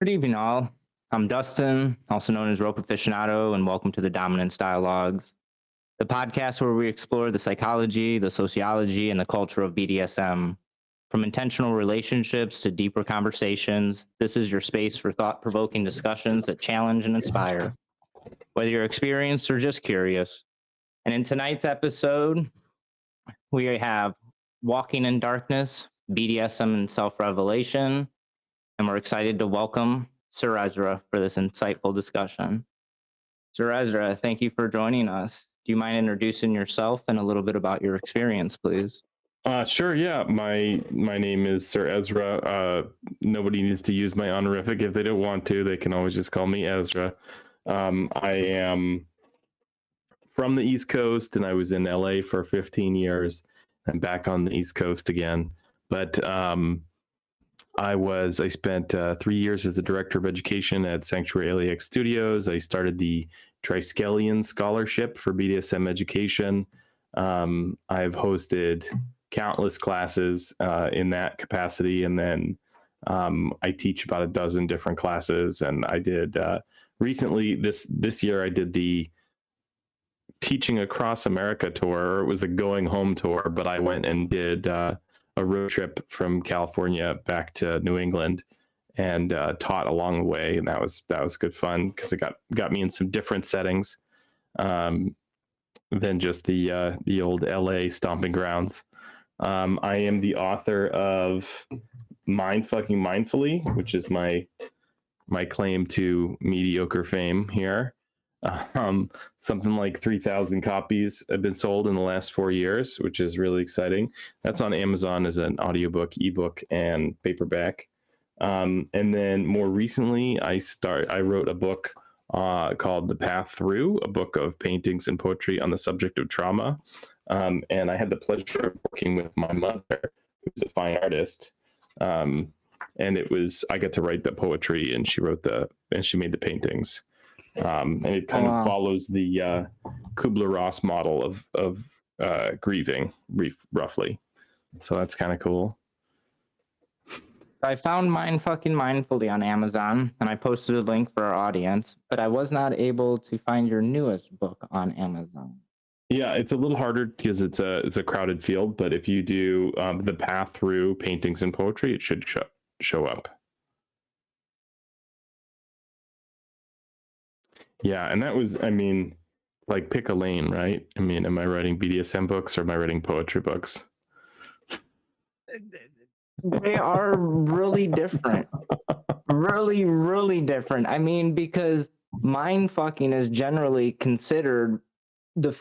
Good evening, all. I'm Dustin, also known as Rope Aficionado, and welcome to the Dominance Dialogues, the podcast where we explore the psychology, the sociology, and the culture of BDSM. From intentional relationships to deeper conversations, this is your space for thought-provoking discussions that challenge and inspire, whether you're experienced or just curious. And in tonight's episode, we have Walking in Darkness, BDSM and Self-Revelation, and we're excited to welcome Sir Ezra for this insightful discussion. Sir Ezra, thank you for joining us. Do you mind introducing yourself and a little bit about your experience, please? Sure, yeah. My name is Sir Ezra. Nobody needs to use my honorific if they don't want to. They can always just call me Ezra. I am from the East Coast, and I was in LA for 15 years. I'm back on the East Coast again. But I spent 3 years as the director of education at Sanctuary LAX Studios. I started the Triskelion Scholarship for BDSM Education. I've hosted countless classes in that capacity, and then I teach about a dozen different classes. And I did recently this year I did the Teaching Across America tour. It was a going home tour, but I went and did a road trip from California back to New England and taught along the way, and that was good fun because it got me in some different settings than just the old LA stomping grounds. I am the author of Mindfucking Mindfully, which is my claim to mediocre fame here. Something like 3,000 copies have been sold in the last 4 years, which is really exciting. That's on Amazon as an audiobook, ebook, and paperback. And then more recently, I wrote a book called The Path Through, a book of paintings and poetry on the subject of trauma. And I had the pleasure of working with my mother, who's a fine artist. And I got to write the poetry, and she made the paintings. And it kind of follows the Kubler-Ross model of grieving, roughly. So that's kind of cool. I found Mindfucking Mindfully on Amazon, and I posted a link for our audience, but I was not able to find your newest book on Amazon. Yeah, it's a little harder because it's a crowded field, but if you do The Path Through Paintings and Poetry, it should show up. Yeah, and that was, like, pick a lane, right? Am I writing BDSM books or am I writing poetry books? They are really different. Really, really different. Because mindfucking is generally considered the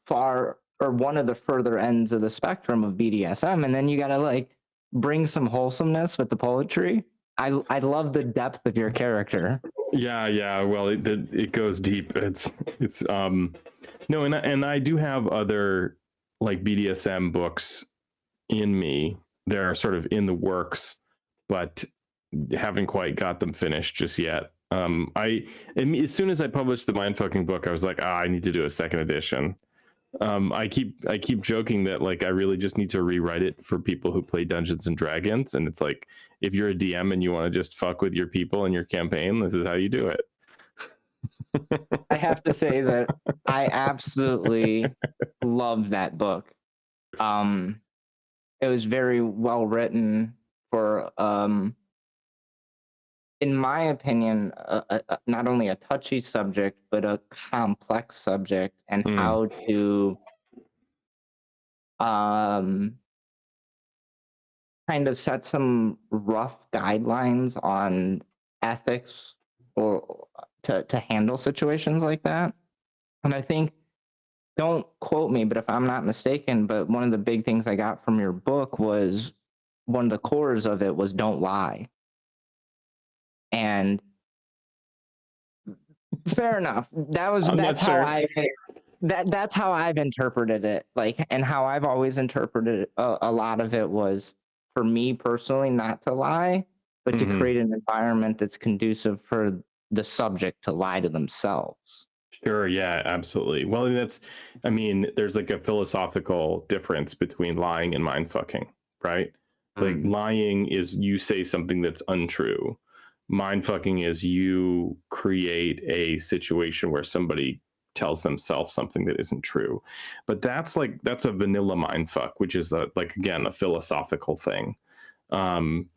far or one of the further ends of the spectrum of BDSM, and then you gotta bring some wholesomeness with the poetry. I love the depth of your character. Yeah. Well, it goes deep. It's no, and I do have other like BDSM books in me. They're sort of in the works, but haven't quite got them finished just yet. As soon as I published the Mindfucking book, I was like, I need to do a second edition. I keep joking that I really just need to rewrite it for people who play Dungeons and Dragons, and it's like, if you're a DM and you want to just fuck with your people in your campaign, this is how you do it. I have to say that I absolutely love that book. It was very well written for, in my opinion, not only a touchy subject, but a complex subject, and how to kind of set some rough guidelines on ethics or to handle situations like that. And I think, don't quote me, but if I'm not mistaken, but one of the big things I got from your book was, one of the cores of it was don't lie. And fair enough. That's how I've interpreted it. And how I've always interpreted it, a lot of it was, for me personally, not to lie, but to create an environment that's conducive for the subject to lie to themselves. Sure, yeah, absolutely. Well, there's like a philosophical difference between lying and mindfucking, right? Like lying is you say something that's untrue. mindfucking is you create a situation where somebody tells themselves something that isn't true. But that's a vanilla mindfuck, which is again, a philosophical thing. And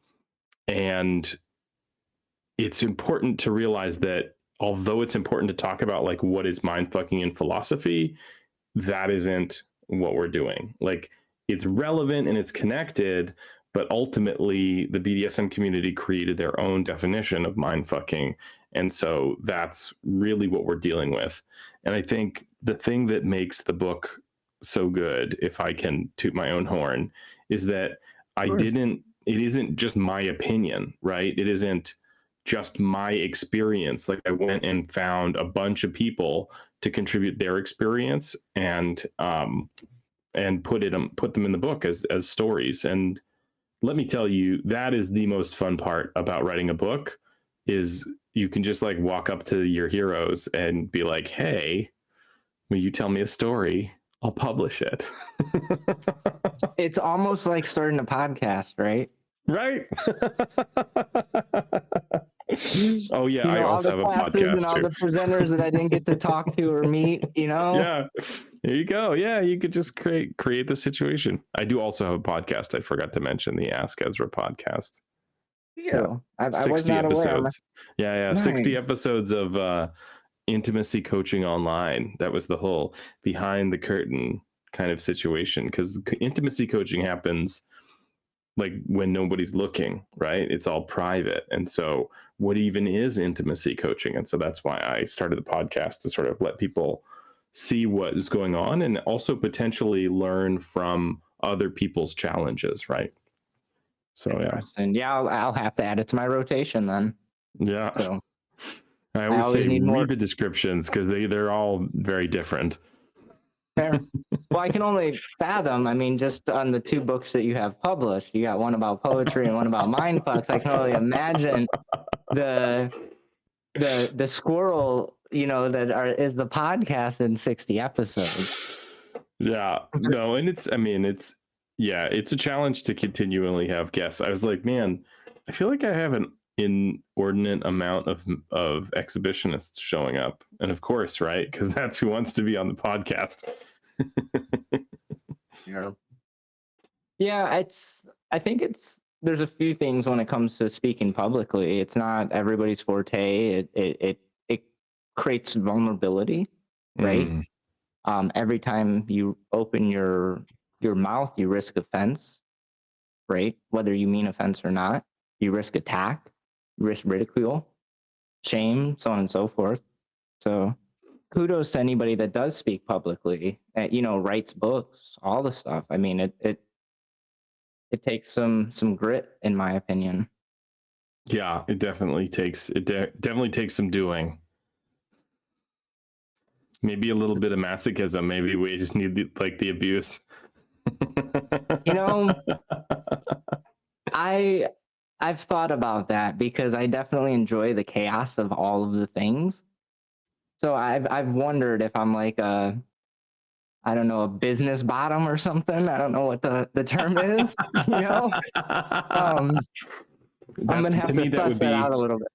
it's important to realize that although it's important to talk about like what is mindfucking in philosophy, that isn't what we're doing. Like, it's relevant and it's connected, but ultimately the BDSM community created their own definition of mindfucking. And so that's really what we're dealing with. And I think the thing that makes the book so good, if I can toot my own horn, is that it isn't just my opinion, right? It isn't just my experience. Like, I went and found a bunch of people to contribute their experience and put them in the book as stories. And let me tell you, that is the most fun part about writing a book, is you can just like walk up to your heroes and be like, hey, will you tell me a story? I'll publish it. It's almost like starting a podcast, right? Right. Oh yeah, I also have a podcast and all the presenters that I didn't get to talk to or meet, Yeah, there you go. Yeah, you could just create the situation. I do also have a podcast. I forgot to mention the Ask Ezra podcast. Yeah, I was not episodes. Aware. Yeah, nice. 60 episodes of intimacy coaching online. That was the whole behind the curtain kind of situation, because intimacy coaching happens like when nobody's looking, right? It's all private. And so what even is intimacy coaching? And so that's why I started the podcast, to sort of let people see what is going on and also potentially learn from other people's challenges, right? So yeah, I'll have to add it to my rotation then. Yeah. So I always say read the descriptions, because they're all very different. Fair. Well, I can only fathom, I mean, just on the 2 books that you have published, you got one about poetry and one about mindfucks. I can only imagine the squirrel, is the podcast in 60 episodes. Yeah, no, and it's a challenge to continually have guests. I was like, man, I feel like I have an inordinate amount of exhibitionists showing up, and of course, right, because that's who wants to be on the podcast. Yeah, I think there's a few things when it comes to speaking publicly. It's not everybody's forte. It creates vulnerability, right? Every time you open your mouth, you risk offense, right? Whether you mean offense or not, you risk attack, you risk ridicule, shame, so on and so forth. So kudos to anybody that does speak publicly, writes books, all the stuff. I mean, it takes some grit, in my opinion. Yeah, it definitely takes some doing. Maybe a little bit of masochism. Maybe we just need the abuse. I've thought about that, because I definitely enjoy the chaos of all of the things. So I've wondered if I'm like a business bottom or something. I don't know what the term is. I'm gonna have to suss that out a little bit.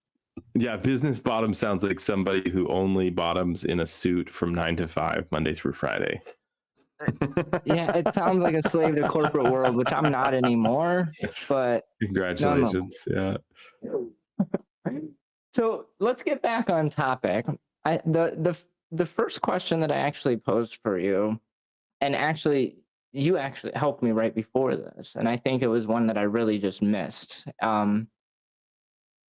Yeah, business bottom sounds like somebody who only bottoms in a suit from 9 to 5, Monday through Friday. Yeah, it sounds like a slave to corporate world, which I'm not anymore. But congratulations. Yeah. So let's get back on topic. The first question that I actually posed for you, and you actually helped me right before this, and I think it was one that I really just missed.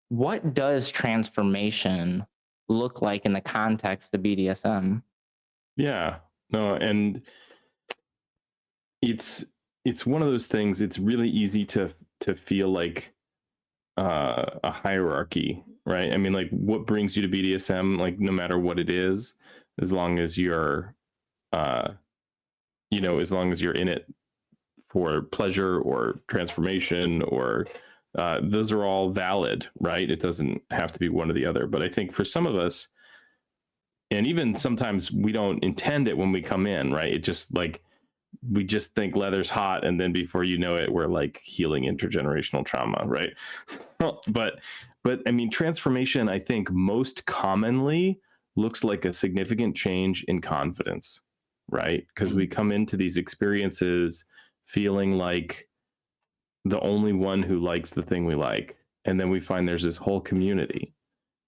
What does transformation look like in the context of BDSM? Yeah, no, and it's one of those things. It's really easy to feel like a hierarchy, right? I mean, like, what brings you to BDSM? Like, no matter what it is, as long as you're, as long as you're in it for pleasure or transformation, or those are all valid, right? It doesn't have to be one or the other. But I think for some of us, and even sometimes we don't intend it when we come in, right? It just like we just think leather's hot, and then before you know it, we're like healing intergenerational trauma, right? but I mean, transformation, I think most commonly looks like a significant change in confidence, right? Because we come into these experiences feeling like the only one who likes the thing we like, and then we find there's this whole community,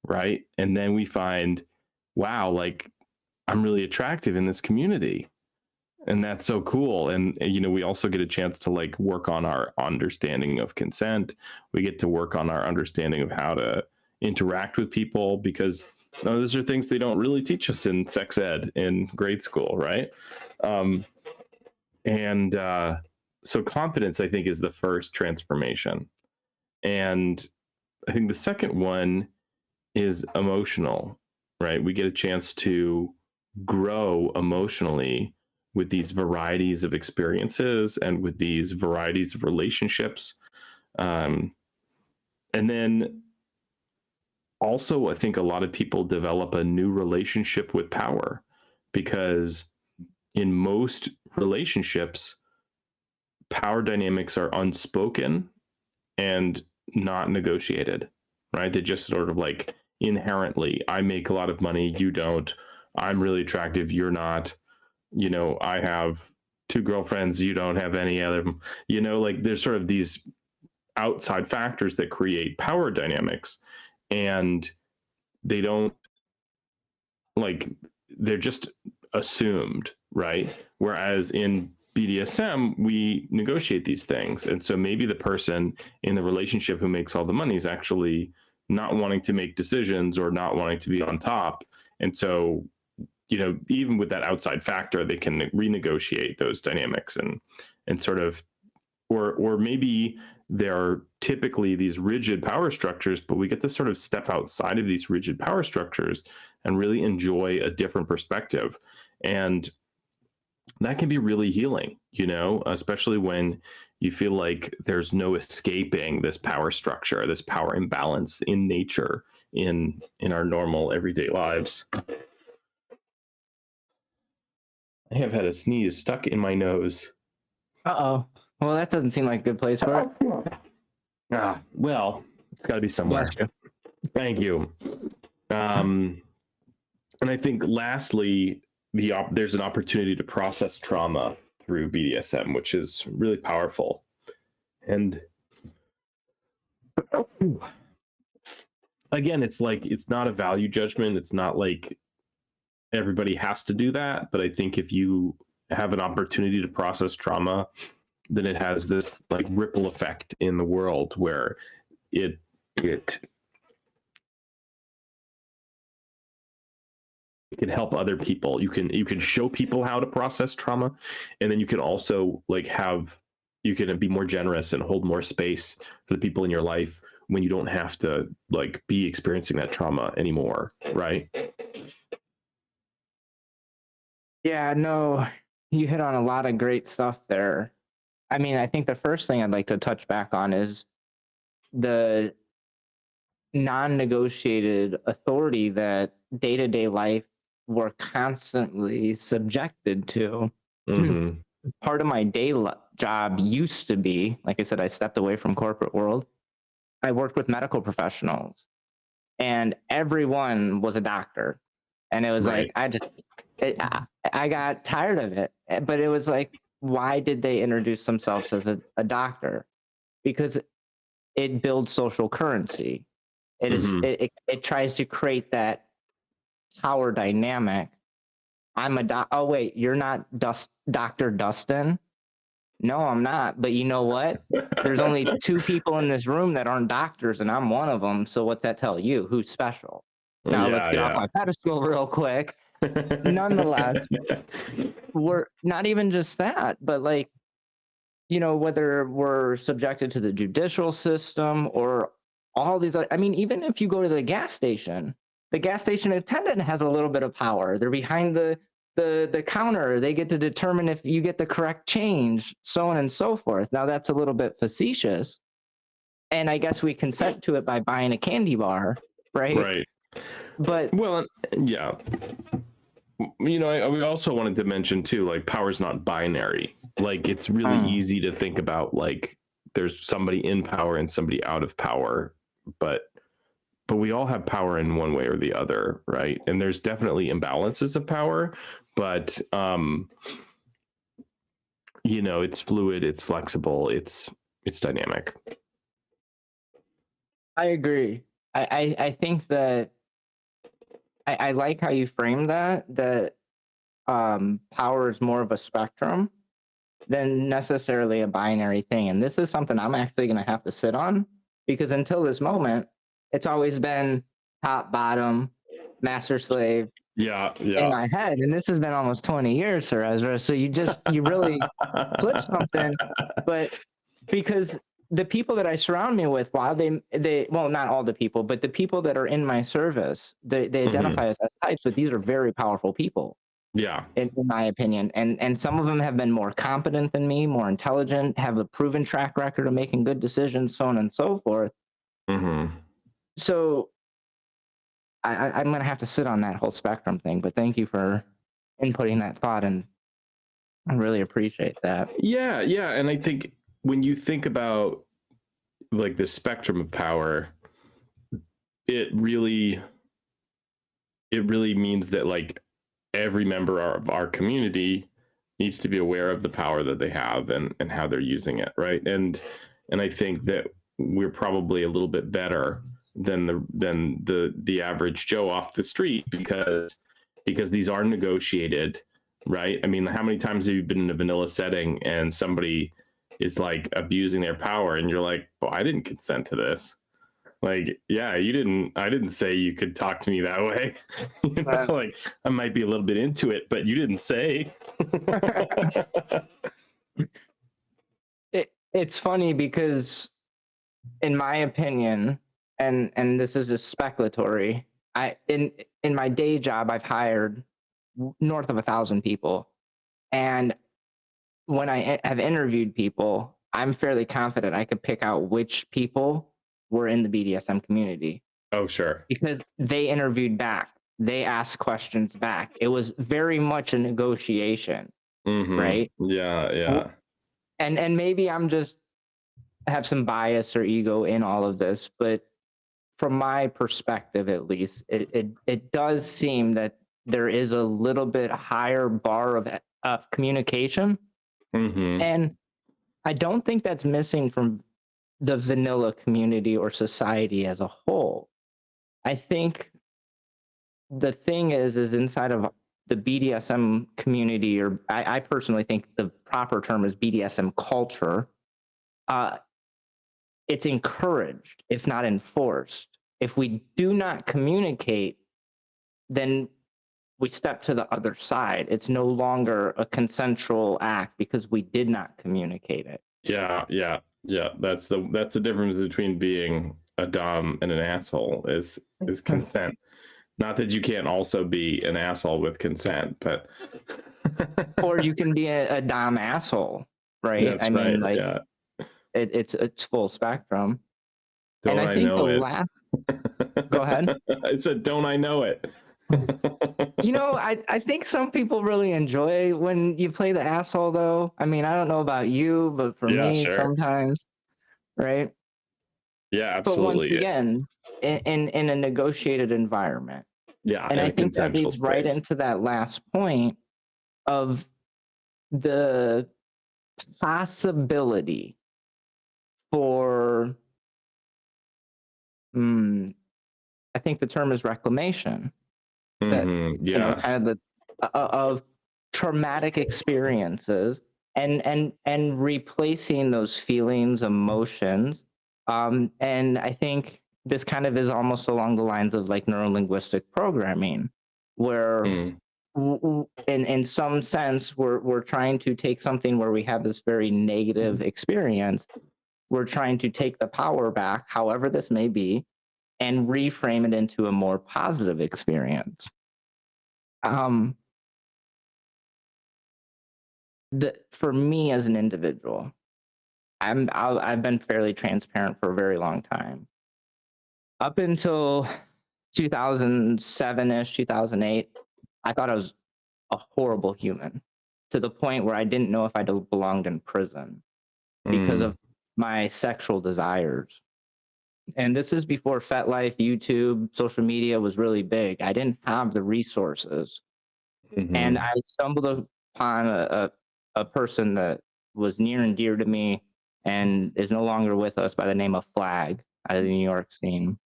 right? And then we find, wow, like I'm really attractive in this community, and that's so cool. And you know, we also get a chance to like work on our understanding of consent. We get to work on our understanding of how to interact with people, because those are things they don't really teach us in sex ed in grade school, right? So confidence, I think, is the first transformation. And I think the second one is emotional, right? We get a chance to grow emotionally with these varieties of experiences and with these varieties of relationships. And then also, I think a lot of people develop a new relationship with power, because in most relationships, power dynamics are unspoken and not negotiated, right? They just sort of like inherently, I make a lot of money, you don't. I'm really attractive, you're not. You know, I have 2 girlfriends, you don't have any other. You know, like there's sort of these outside factors that create power dynamics, and they don't, like, they're just assumed, right? Whereas in BDSM, we negotiate these things. And so maybe the person in the relationship who makes all the money is actually not wanting to make decisions or not wanting to be on top. And so, you know, even with that outside factor, they can renegotiate those dynamics and sort of, or maybe there are typically these rigid power structures, but we get to sort of step outside of these rigid power structures and really enjoy a different perspective. And that can be really healing, you know, especially when you feel like there's no escaping this power structure, this power imbalance in nature, in our normal everyday lives. I have had a sneeze stuck in my nose. Uh-oh. Well, that doesn't seem like a good place for it. Well, it's got to be somewhere. Thank you. And I think lastly, there's an opportunity to process trauma through BDSM, which is really powerful. And again, it's like, it's not a value judgment. It's not like everybody has to do that. But I think if you have an opportunity to process trauma, then it has this like ripple effect in the world where it can help other people. You can show people how to process trauma, and then you can also like you can be more generous and hold more space for the people in your life when you don't have to like be experiencing that trauma anymore, right? Yeah, no, you hit on a lot of great stuff there. I mean, I think the first thing I'd like to touch back on is the non-negotiated authority that day-to-day life we're constantly subjected to. Mm-hmm. Part of my job used to be, like I said, I stepped away from corporate world. I worked with medical professionals, and everyone was a doctor. And it was Right. like, I got tired of it. But it was like, why did they introduce themselves as a doctor? Because it builds social currency. It tries to create that power dynamic. Oh wait, you're not Dr. Dustin? No, I'm not. But you know what? There's only 2 people in this room that aren't doctors, and I'm one of them. So what's that tell you? Who's special? Now let's get off my pedestal real quick. Nonetheless, we're not even just that, but like, you know, whether we're subjected to the judicial system or all these other, I mean, even if you go to the gas station attendant has a little bit of power. They're behind the counter. They get to determine if you get the correct change, so on and so forth. Now that's a little bit facetious, and I guess we consent to it by buying a candy bar, right? Right. But well, yeah. you know, we also wanted to mention too, like power is not binary. Like it's really easy to think about like there's somebody in power and somebody out of power, but we all have power in one way or the other, right? And there's definitely imbalances of power, but you know, it's fluid, it's flexible, it's dynamic. I agree. I think that I like how you frame that power is more of a spectrum than necessarily a binary thing. And this is something I'm actually going to have to sit on, because until this moment, it's always been top, bottom, master, slave in my head. And this has been almost 20 years, Sir Ezra. So you really flip something. But because the people that I surround me with, while they well, not all the people, but the people that are in my service, they identify as types, but these are very powerful people. Yeah. In my opinion. And some of them have been more competent than me, more intelligent, have a proven track record of making good decisions, so on and so forth. So I'm going to have to sit on that whole spectrum thing, but thank you for inputting that thought, and I really appreciate that. Yeah. And I think when you think about like the spectrum of power, it really means that like every member of our community needs to be aware of the power that they have and how they're using it, right? And I think that we're probably a little bit better than the average Joe off the street because these are negotiated, right? I mean, how many times have you been in a vanilla setting and somebody is like abusing their power and you're like, well, I didn't consent to this. Like, yeah, I didn't say you could talk to me that way. You know, like I might be a little bit into it, but you didn't say. It's funny because in my opinion, and this is just speculatory, in my day job, I've hired north of 1,000 people. And when I have interviewed people, I'm fairly confident I could pick out which people were in the BDSM community. Oh, sure. Because they interviewed back. They asked questions back. It was very much a negotiation, right? Yeah. And maybe I'm just have some bias or ego in all of this, but from my perspective, at least, it does seem that there is a little bit higher bar of communication. And I don't think that's missing from the vanilla community or society as a whole. I think the thing is inside of the BDSM community, or I personally think the proper term is BDSM culture, it's encouraged, if not enforced. If we do not communicate, then we step to the other side. It's no longer a consensual act because we did not communicate it. Yeah. That's the difference between being a dom and an asshole is consent. Not that you can't also be an asshole with consent, but or you can be a dom asshole, right? That's mean, right. like, it's full spectrum. Don't and I think know the it? last. Go ahead. It's a don't I know it? You know, I think some people really enjoy when you play the asshole, though. I mean, I don't know about you, but for me, sure. sometimes, right? Yeah, absolutely. But once again, in a negotiated environment. Yeah, and I think that leads space. right into that last point of the possibility for, I think the term is reclamation. That, you know, kind of of traumatic experiences and replacing those feelings, emotions. And I think this kind of is almost along the lines of like neurolinguistic programming, where in some sense we're trying to take something where we have this very negative experience. We're trying to take the power back, however this may be, and reframe it into a more positive experience. For me as an individual, I've been fairly transparent for a very long time. Up until 2007-ish, 2008, I thought I was a horrible human, to the point where I didn't know if I belonged in prison because Mm, of my sexual desires. And this is before FetLife, YouTube, social media was really big. I didn't have the resources. And mhm. I stumbled upon a person that was near and dear to me and is no longer with us, by the name of Flag, out of the New York scene.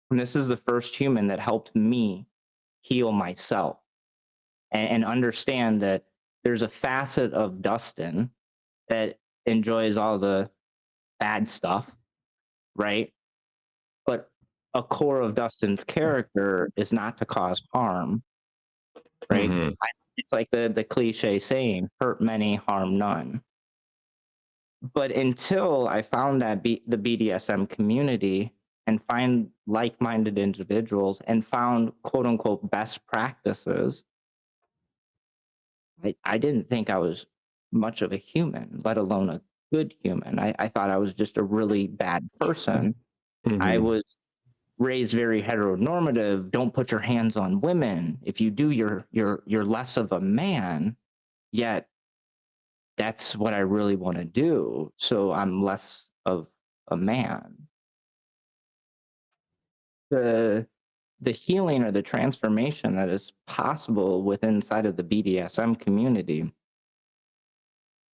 And this is the first human that helped me heal myself and understand that there's a facet of Dustin that enjoys all the bad stuff, right? But a core of Dustin's character is not to cause harm, right? Mhm. It's like the cliche saying, hurt many, harm none. But until I found that the BDSM community and find like-minded individuals and found quote unquote best practices, I didn't think I was much of a human, let alone a good human. I thought I was just a really bad person. I Mhm. was raised very heteronormative. Don't put your hands on women. If you do, you're less of a man. Yet that's what I really want to do. So I'm less of a man. The the healing or the transformation that is possible within inside of the BDSM community.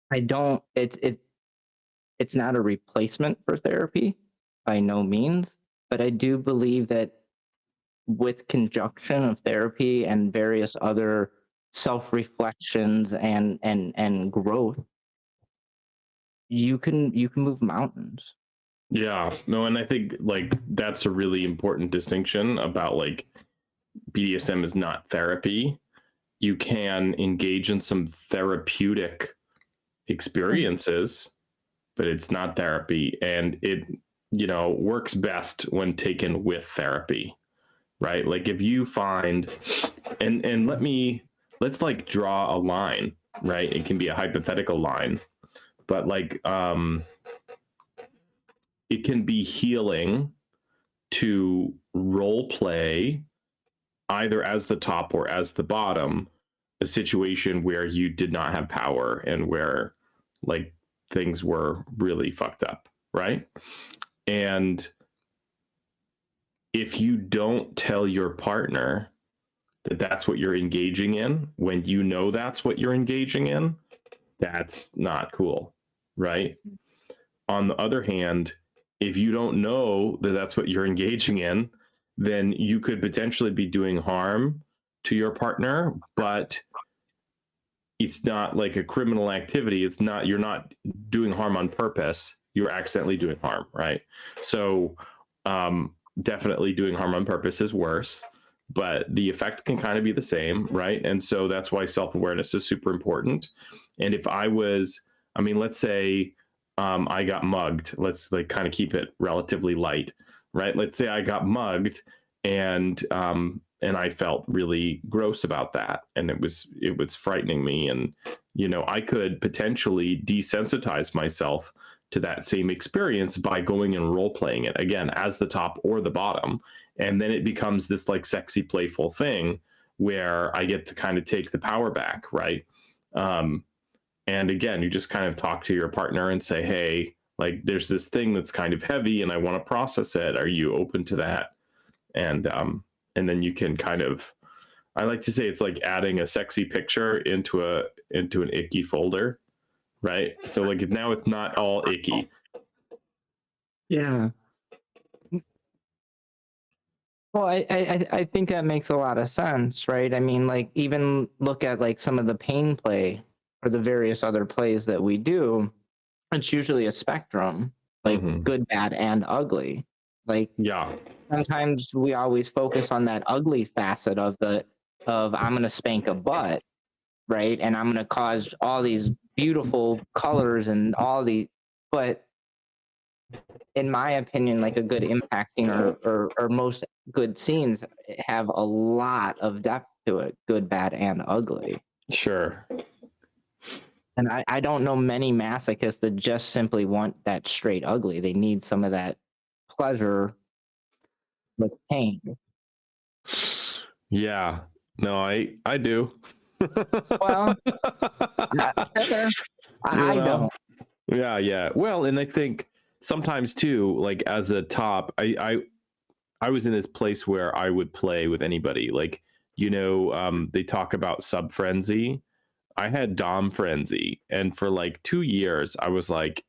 I don't it's not a replacement for therapy by no means, but I do believe that with conjunction of therapy and various other self-reflections and growth, you can move mountains. Yeah, no, and I think like that's a really important distinction about like BDSM is not therapy. You can engage in some therapeutic experiences, but it's not therapy. And it, works best when taken with therapy, right? Like if you find, and let's like draw a line, right? It can be a hypothetical line, but like, it can be healing to role play either as the top or as the bottom, a situation where you did not have power and where like things were really fucked up, right? And if you don't tell your partner that that's what you're engaging in, when you know that's what you're engaging in, that's not cool, right? On the other hand, if you don't know that that's what you're engaging in, then you could potentially be doing harm to your partner, but it's not like a criminal activity. It's not, you're not doing harm on purpose. You're accidentally doing harm, right? So, definitely doing harm on purpose is worse, but the effect can kind of be the same, right? And so that's why self awareness is super important. And if I was, I mean, let's say I got mugged. Let's like kind of keep it relatively light, right? Let's say I got mugged, and I felt really gross about that, and it was frightening me, and I could potentially desensitize myself to that same experience by going and role playing it again as the top or the bottom, and then it becomes this like sexy playful thing where I get to kind of take the power back, right? Um, and again, you just kind of talk to your partner and say, hey, like there's this thing that's kind of heavy and I want to process it. Are you open to that? And then you can kind of, I like to say it's like adding a sexy picture into an icky folder, right? So like now it's not all icky. Yeah. Well, I think that makes a lot of sense, right? I mean, like even look at like some of the pain play or the various other plays that we do. It's usually a spectrum, like Mm-hmm. good, bad, and ugly. Like Yeah. sometimes we always focus on that ugly facet of I'm gonna spank a butt, right? And I'm gonna cause all these beautiful colors and all the, but in my opinion, like a good impact scene or most good scenes have a lot of depth to it, good, bad, and ugly. Sure. And I don't know many masochists that just simply want that straight ugly. They need some of that pleasure with pain. Yeah. No, I do. Well, sure. I don't. Yeah. Well, and I think sometimes too, like as a top, I was in this place where I would play with anybody. Like, they talk about sub frenzy. I had dom frenzy, and for like 2 years, I was like,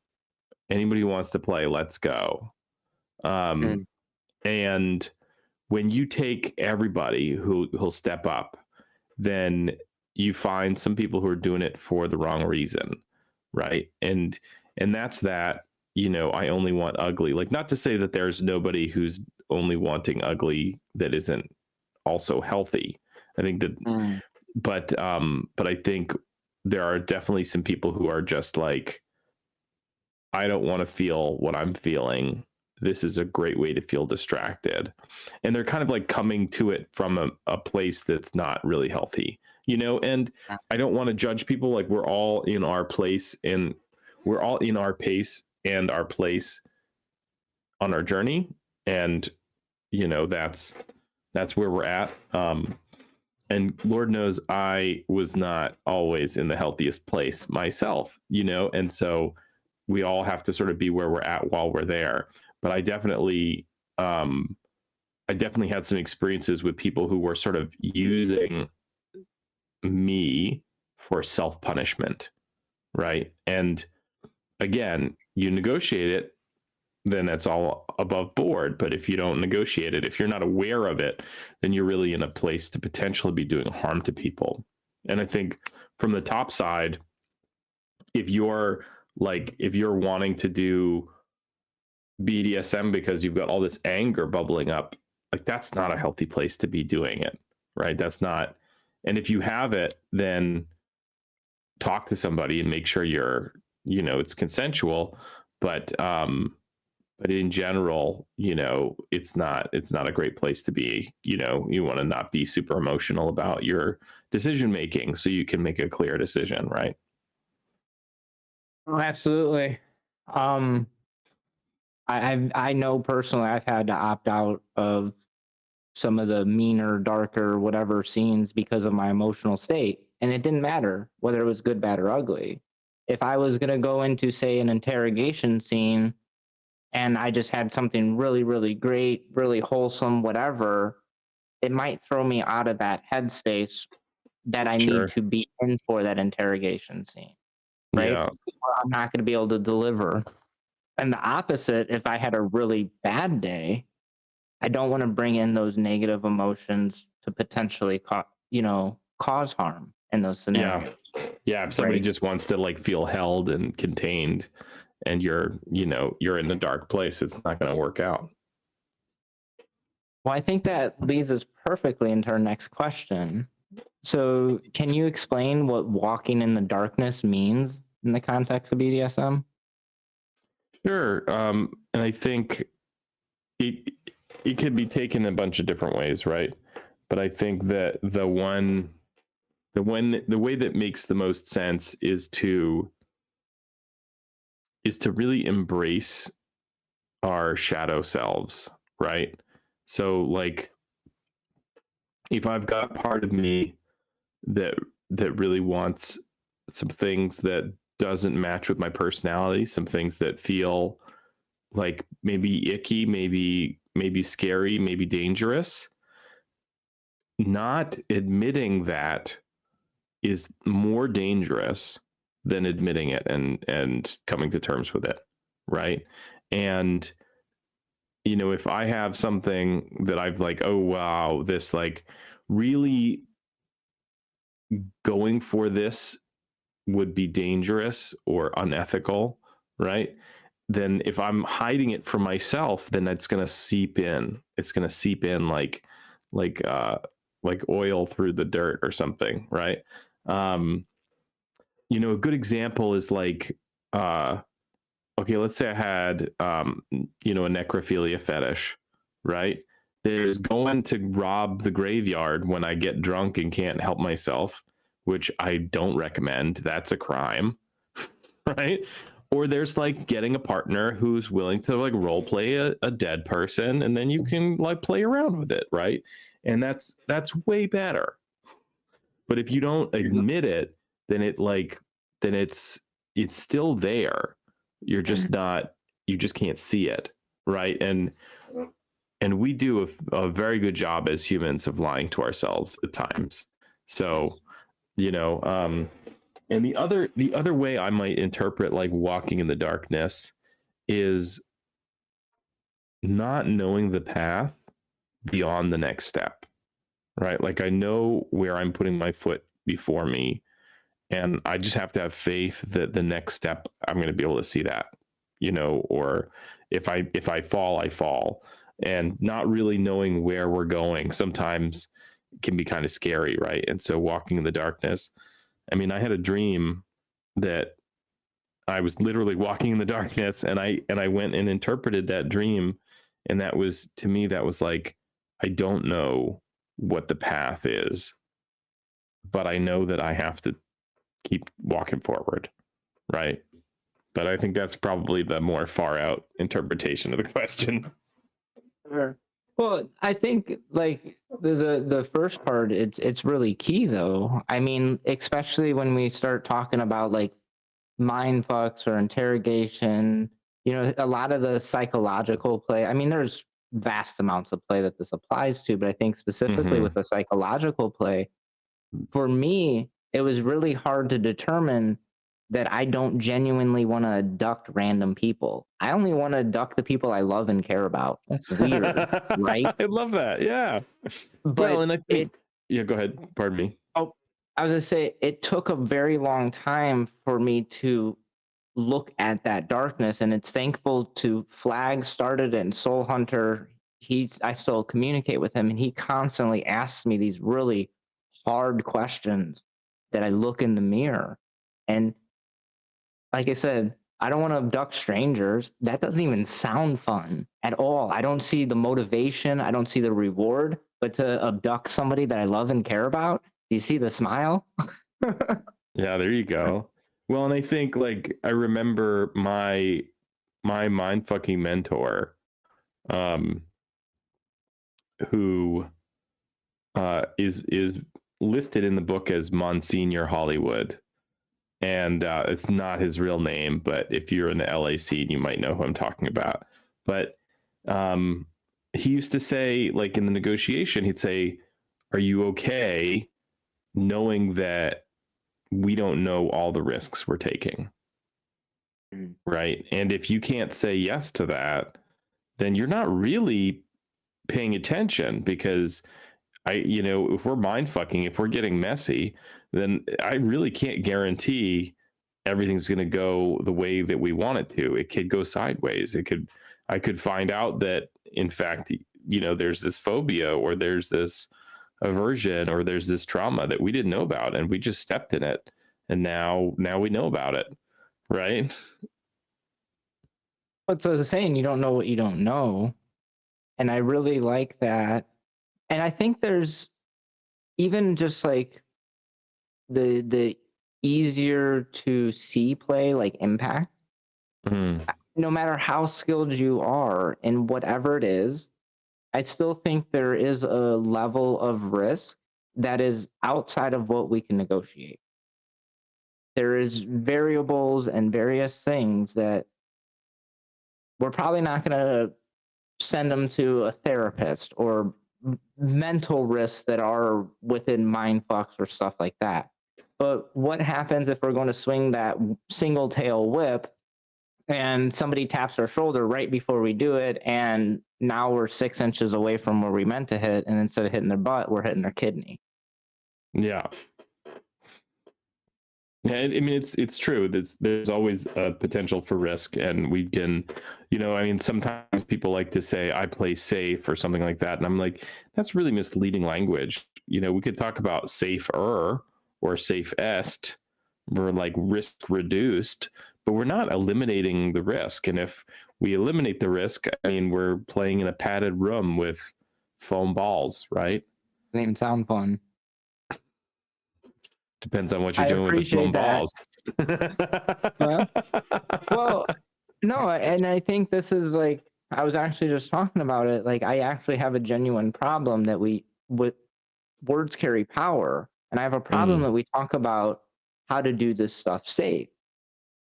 anybody who wants to play, let's go. And when you take everybody who'll step up, then you find some people who are doing it for the wrong reason, right? And that's that, I only want ugly. Like, not to say that there's nobody who's only wanting ugly that isn't also healthy. I think that but I think there are definitely some people who are just like, I don't want to feel what I'm feeling. This is a great way to feel distracted. And they're kind of like coming to it from a place that's not really healthy, and I don't want to judge people. Like, we're all in our place, and we're all in our pace and our place on our journey. And, that's where we're at. And Lord knows I was not always in the healthiest place myself, and so we all have to sort of be where we're at while we're there. But I definitely had some experiences with people who were sort of using me for self-punishment, right? And again, you negotiate it, then that's all above board. But if you don't negotiate it, if you're not aware of it, then you're really in a place to potentially be doing harm to people. And I think from the top side, if you're wanting to do BDSM because you've got all this anger bubbling up, like, that's not a healthy place to be doing it, right? That's not. And if you have it, then talk to somebody and make sure it's consensual. But in general, it's not a great place to be. You want to not be super emotional about your decision making, so you can make a clear decision, right? Oh, absolutely. I know personally I've had to opt out of some of the meaner, darker, whatever scenes because of my emotional state. And it didn't matter whether it was good, bad, or ugly. If I was going to go into, say, an interrogation scene and I just had something really, really great, really wholesome, whatever, it might throw me out of that headspace that I Sure. need to be in for that interrogation scene. Right? Yeah. I'm not going to be able to deliver. And the opposite, if I had a really bad day, I don't want to bring in those negative emotions to potentially cause harm in those scenarios. Yeah. If somebody Right? just wants to like feel held and contained, and you're in a dark place, it's not going to work out. Well, I think that leads us perfectly into our next question. So, can you explain what walking in the darkness means in the context of BDSM? Sure. And I think it could be taken a bunch of different ways, right? But I think that the way that makes the most sense is to really embrace our shadow selves, right? So, like, if I've got part of me that really wants some things that doesn't match with my personality, some things that feel like maybe icky, maybe scary, maybe dangerous, not admitting that is more dangerous than admitting it and coming to terms with it, right? And if I have something that I've like, oh wow, this, like, really going for this would be dangerous or unethical, right? Then if I'm hiding it from myself, then that's going to seep in. It's going to seep in like oil through the dirt or something, right? A good example is like, okay, let's say I had, a necrophilia fetish, right? There's going to rob the graveyard when I get drunk and can't help myself, which I don't recommend. That's a crime, right? Or there's like getting a partner who's willing to like role play a dead person, and then you can like play around with it, right? And that's way better. But if you don't admit it, then it's still there. You're just not, you just can't see it, right? And we do a very good job as humans of lying to ourselves at times. So, and the other way I might interpret like walking in the darkness is not knowing the path beyond the next step, right? Like I know where I'm putting my foot before me, and I just have to have faith that the next step I'm going to be able to see that, or if I fall, I fall, and not really knowing where we're going sometimes can be kind of scary, right? And so walking in the darkness, I mean, I had a dream that I was literally walking in the darkness, and I went and interpreted that dream, and that was, to me, that was like, I don't know what the path is, but I know that I have to keep walking forward, right? But I think that's probably the more far out interpretation of the question. Sure. Well, I think like the first part, it's really key though. I mean, especially when we start talking about like mind fucks or interrogation, a lot of the psychological play. I mean, there's vast amounts of play that this applies to, but I think specifically with the psychological play, for me, it was really hard to determine that I don't genuinely want to abduct random people. I only want to abduct the people I love and care about. Weird, right? I love that. Yeah. But well, and I think, yeah, go ahead. Pardon me. Oh, I was gonna say it took a very long time for me to look at that darkness, and it's thankful to Flag started and Soul Hunter. I still communicate with him, and he constantly asks me these really hard questions that I look in the mirror. And like I said, I don't want to abduct strangers. That doesn't even sound fun at all. I don't see the motivation. I don't see the reward. But to abduct somebody that I love and care about, do you see the smile? Yeah, there you go. Well, and I think like I remember my mindfucking mentor, who is listed in the book as Monsignor Hollywood. And it's not his real name, but if you're in the LA scene, you might know who I'm talking about. But he used to say, like in the negotiation, he'd say, "Are you okay knowing that we don't know all the risks we're taking?" Right? And if you can't say yes to that, then you're not really paying attention, because if we're mind fucking, if we're getting messy, then I really can't guarantee everything's going to go the way that we want it to. It could go sideways. I could find out that, in fact, there's this phobia, or there's this aversion, or there's this trauma that we didn't know about, and we just stepped in it, and now we know about it, right? But so the saying, you don't know what you don't know. And I really like that. And I think there's even just like the easier to see play, like impact. No matter how skilled you are in whatever it is, I still think there is a level of risk that is outside of what we can negotiate. There is variables and various things that we're probably not going to send them to a therapist, or mental risks that are within mind fucks or stuff like that. But what happens if we're going to swing that single tail whip and somebody taps our shoulder right before we do it, and now we're 6 inches away from where we meant to hit, and instead of hitting their butt, we're hitting their kidney? Yeah. Yeah, I mean, it's true. There's always a potential for risk, and we can, I mean, sometimes people like to say, "I play safe" or something like that, and I'm like, that's really misleading language. We could talk about safer or safest, we're like risk reduced, but we're not eliminating the risk. And if we eliminate the risk, I mean, we're playing in a padded room with foam balls, right? Doesn't even sound fun. Depends on what you're doing with the foam balls. Well, no, and I think this is like, I was actually just talking about it. Like, I actually have a genuine problem that with words carry power. And I have a problem that we talk about how to do this stuff safe.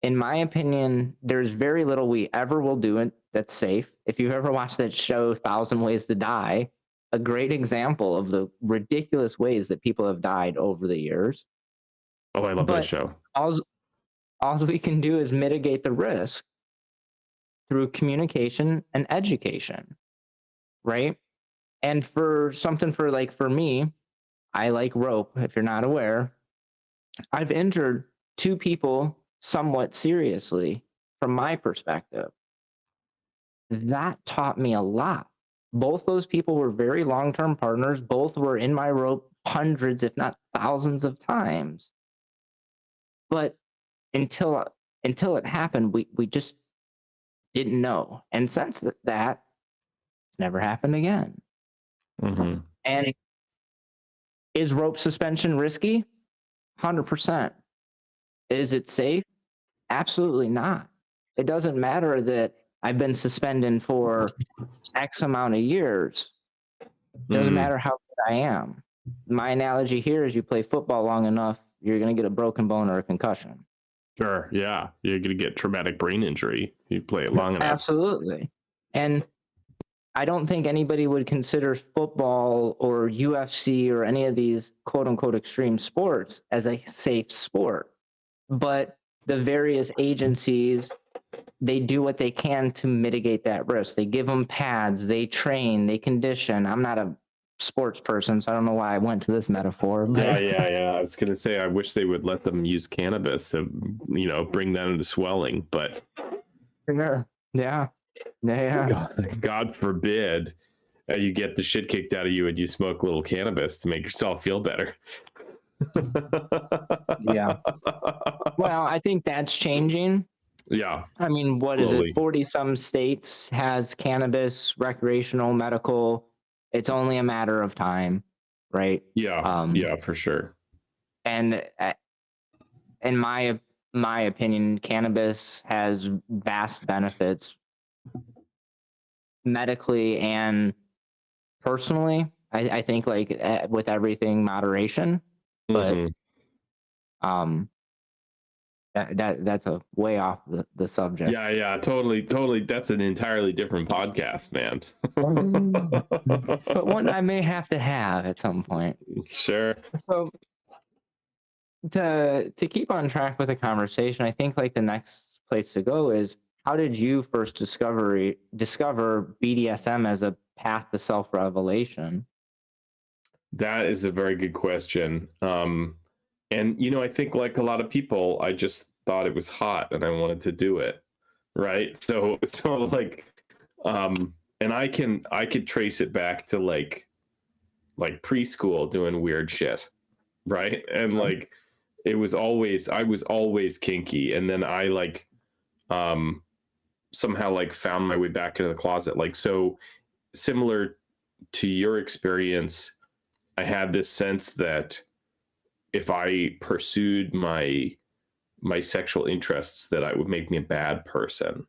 In my opinion, there's very little we ever will do it that's safe. If you've ever watched that show, Thousand Ways to Die, a great example of the ridiculous ways that people have died over the years. Oh, I love that But show. all we can do is mitigate the risk through communication and education, right? And for something for me, I like rope. If you're not aware, I've injured 2 people somewhat seriously from my perspective. That taught me a lot. Both those people were very long-term partners. Both were in my rope hundreds, if not thousands of times. But until it happened, we just didn't know. And since that, it's never happened again. Mm-hmm. And is rope suspension risky? 100%. Is it safe? Absolutely not. It doesn't matter that I've been suspended for X amount of years. Doesn't matter how good I am. My analogy here is you play football long enough, you're going to get a broken bone or a concussion. Sure. Yeah. You're going to get traumatic brain injury. You play it long enough. Absolutely. And I don't think anybody would consider football or UFC or any of these quote unquote extreme sports as a safe sport. But the various agencies, they do what they can to mitigate that risk. They give them pads, they train, they condition. I'm not a sports person, so I don't know why I went to this metaphor. But Yeah. I was going to say, I wish they would let them use cannabis to, bring that into swelling, but sure. Yeah. God forbid you get the shit kicked out of you and you smoke a little cannabis to make yourself feel better. Yeah. Well, I think that's changing. Yeah. I mean, what slowly. is it? 40 some states has cannabis, recreational, medical. It's only a matter of time, right? Yeah, for sure. And in my opinion, cannabis has vast benefits medically and personally. I think with everything moderation, but that's a way off the subject. Yeah, totally. That's an entirely different podcast, man. But one I may have to have at some point. Sure. So to keep on track with the conversation, I think the next place to go is, how did you first discover BDSM as a path to self-revelation? That is a very good question. And I think like a lot of people, I just thought it was hot and I wanted to do it. Right. So and I could trace it back to like preschool doing weird shit. Right. And I was always kinky. And then I somehow found my way back into the closet. So similar to your experience, I had this sense that if I pursued my sexual interests, that I would make me a bad person,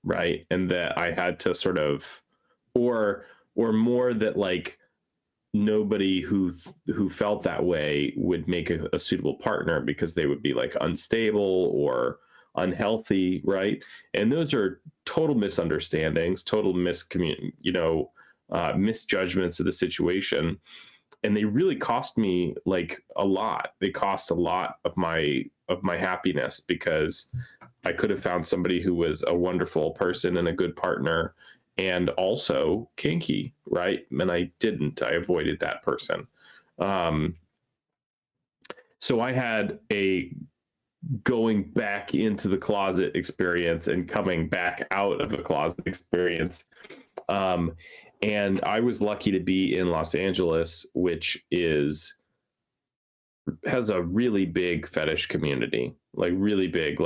right? And that I had to sort of, or more that nobody who felt that way would make a suitable partner because they would be unstable or unhealthy, right? And those are total misunderstandings, total misjudgments of the situation. And they really cost me a lot. They cost a lot of my happiness, because I could have found somebody who was a wonderful person and a good partner and also kinky, right? And I didn't. I avoided that person. So I had a going back into the closet experience and coming back out of the closet experience. And I was lucky to be in Los Angeles, which has a really big fetish community, really big.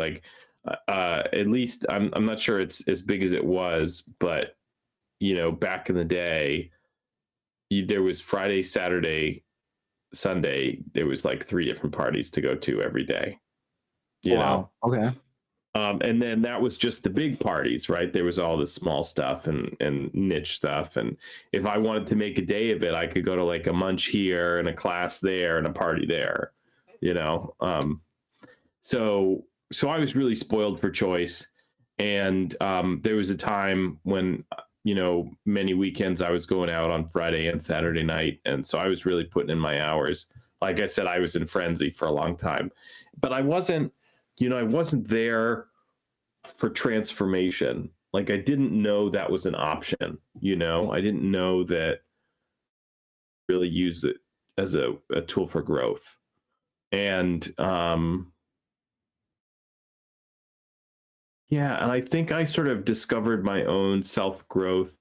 At least I'm not sure it's as big as it was, but back in the day, there was Friday, Saturday, Sunday. There was 3 different parties to go to every day. Wow. Okay. And then that was just the big parties, right? There was all this small stuff and niche stuff. And if I wanted to make a day of it, I could go to like a munch here and a class there and a party there, you know? So I was really spoiled for choice. And there was a time when, you know, many weekends I was going out on Friday and Saturday night. And so I was really putting in my hours. Like I said, I was in frenzy for a long time, but I wasn't there for transformation. Like I didn't know that was an option, you know, I didn't know that really use it as a tool for growth. And yeah, and I think I sort of discovered my own self-growth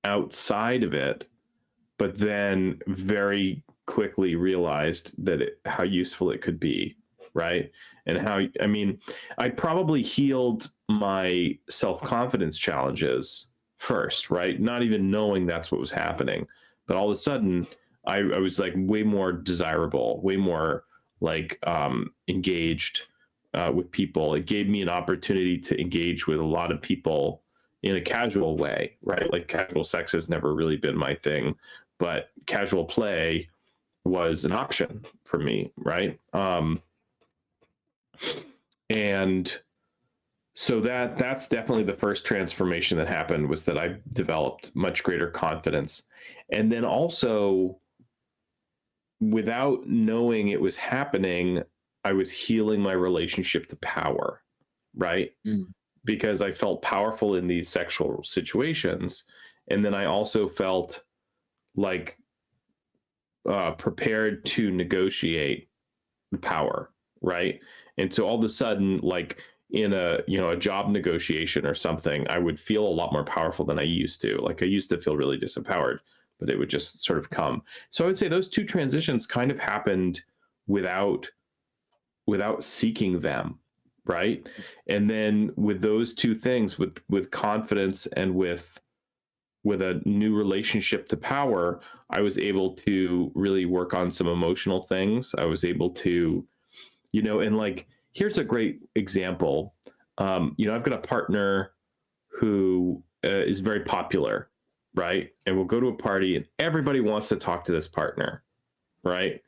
outside of it, but then very quickly realized that how useful it could be, right? And how, I mean, I probably healed my self-confidence challenges first, right? Not even knowing that's what was happening. But all of a sudden, I was like way more desirable, way more like engaged with people. It gave me an opportunity to engage with a lot of people in a casual way, right? Like casual sex has never really been my thing, but casual play was an option for me, right? And so that's definitely the first transformation that happened, was that I developed much greater confidence. And then also, without knowing it was happening, I was healing my relationship to power, right? Because I felt powerful in these sexual situations. And then I also felt like prepared to negotiate the power, right? And so all of a sudden, like in a job negotiation or something, I would feel a lot more powerful than I used to. Like I used to feel really disempowered, but it would just sort of come. So I would say those two transitions kind of happened without seeking them, right? And then with those two things, with confidence and with a new relationship to power, I was able to really work on some emotional things. I was able to, and like, here's a great example. I've got a partner who is very popular, right? And we'll go to a party and everybody wants to talk to this partner, right?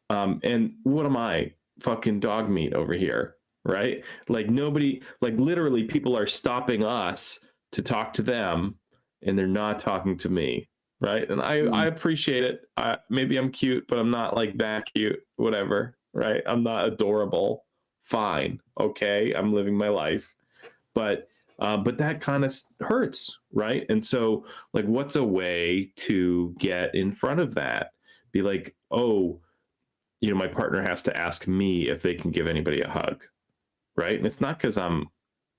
And what am I? Fucking dog meat over here, right? Like nobody, like literally people are stopping us to talk to them and they're not talking to me, right? And I appreciate it. Maybe I'm cute, but I'm not like that cute, whatever, right? I'm not adorable. Fine. Okay. I'm living my life. But that kind of hurts, right? And so, like, what's a way to get in front of that? Be like, oh, my partner has to ask me if they can give anybody a hug, right? And it's not because I'm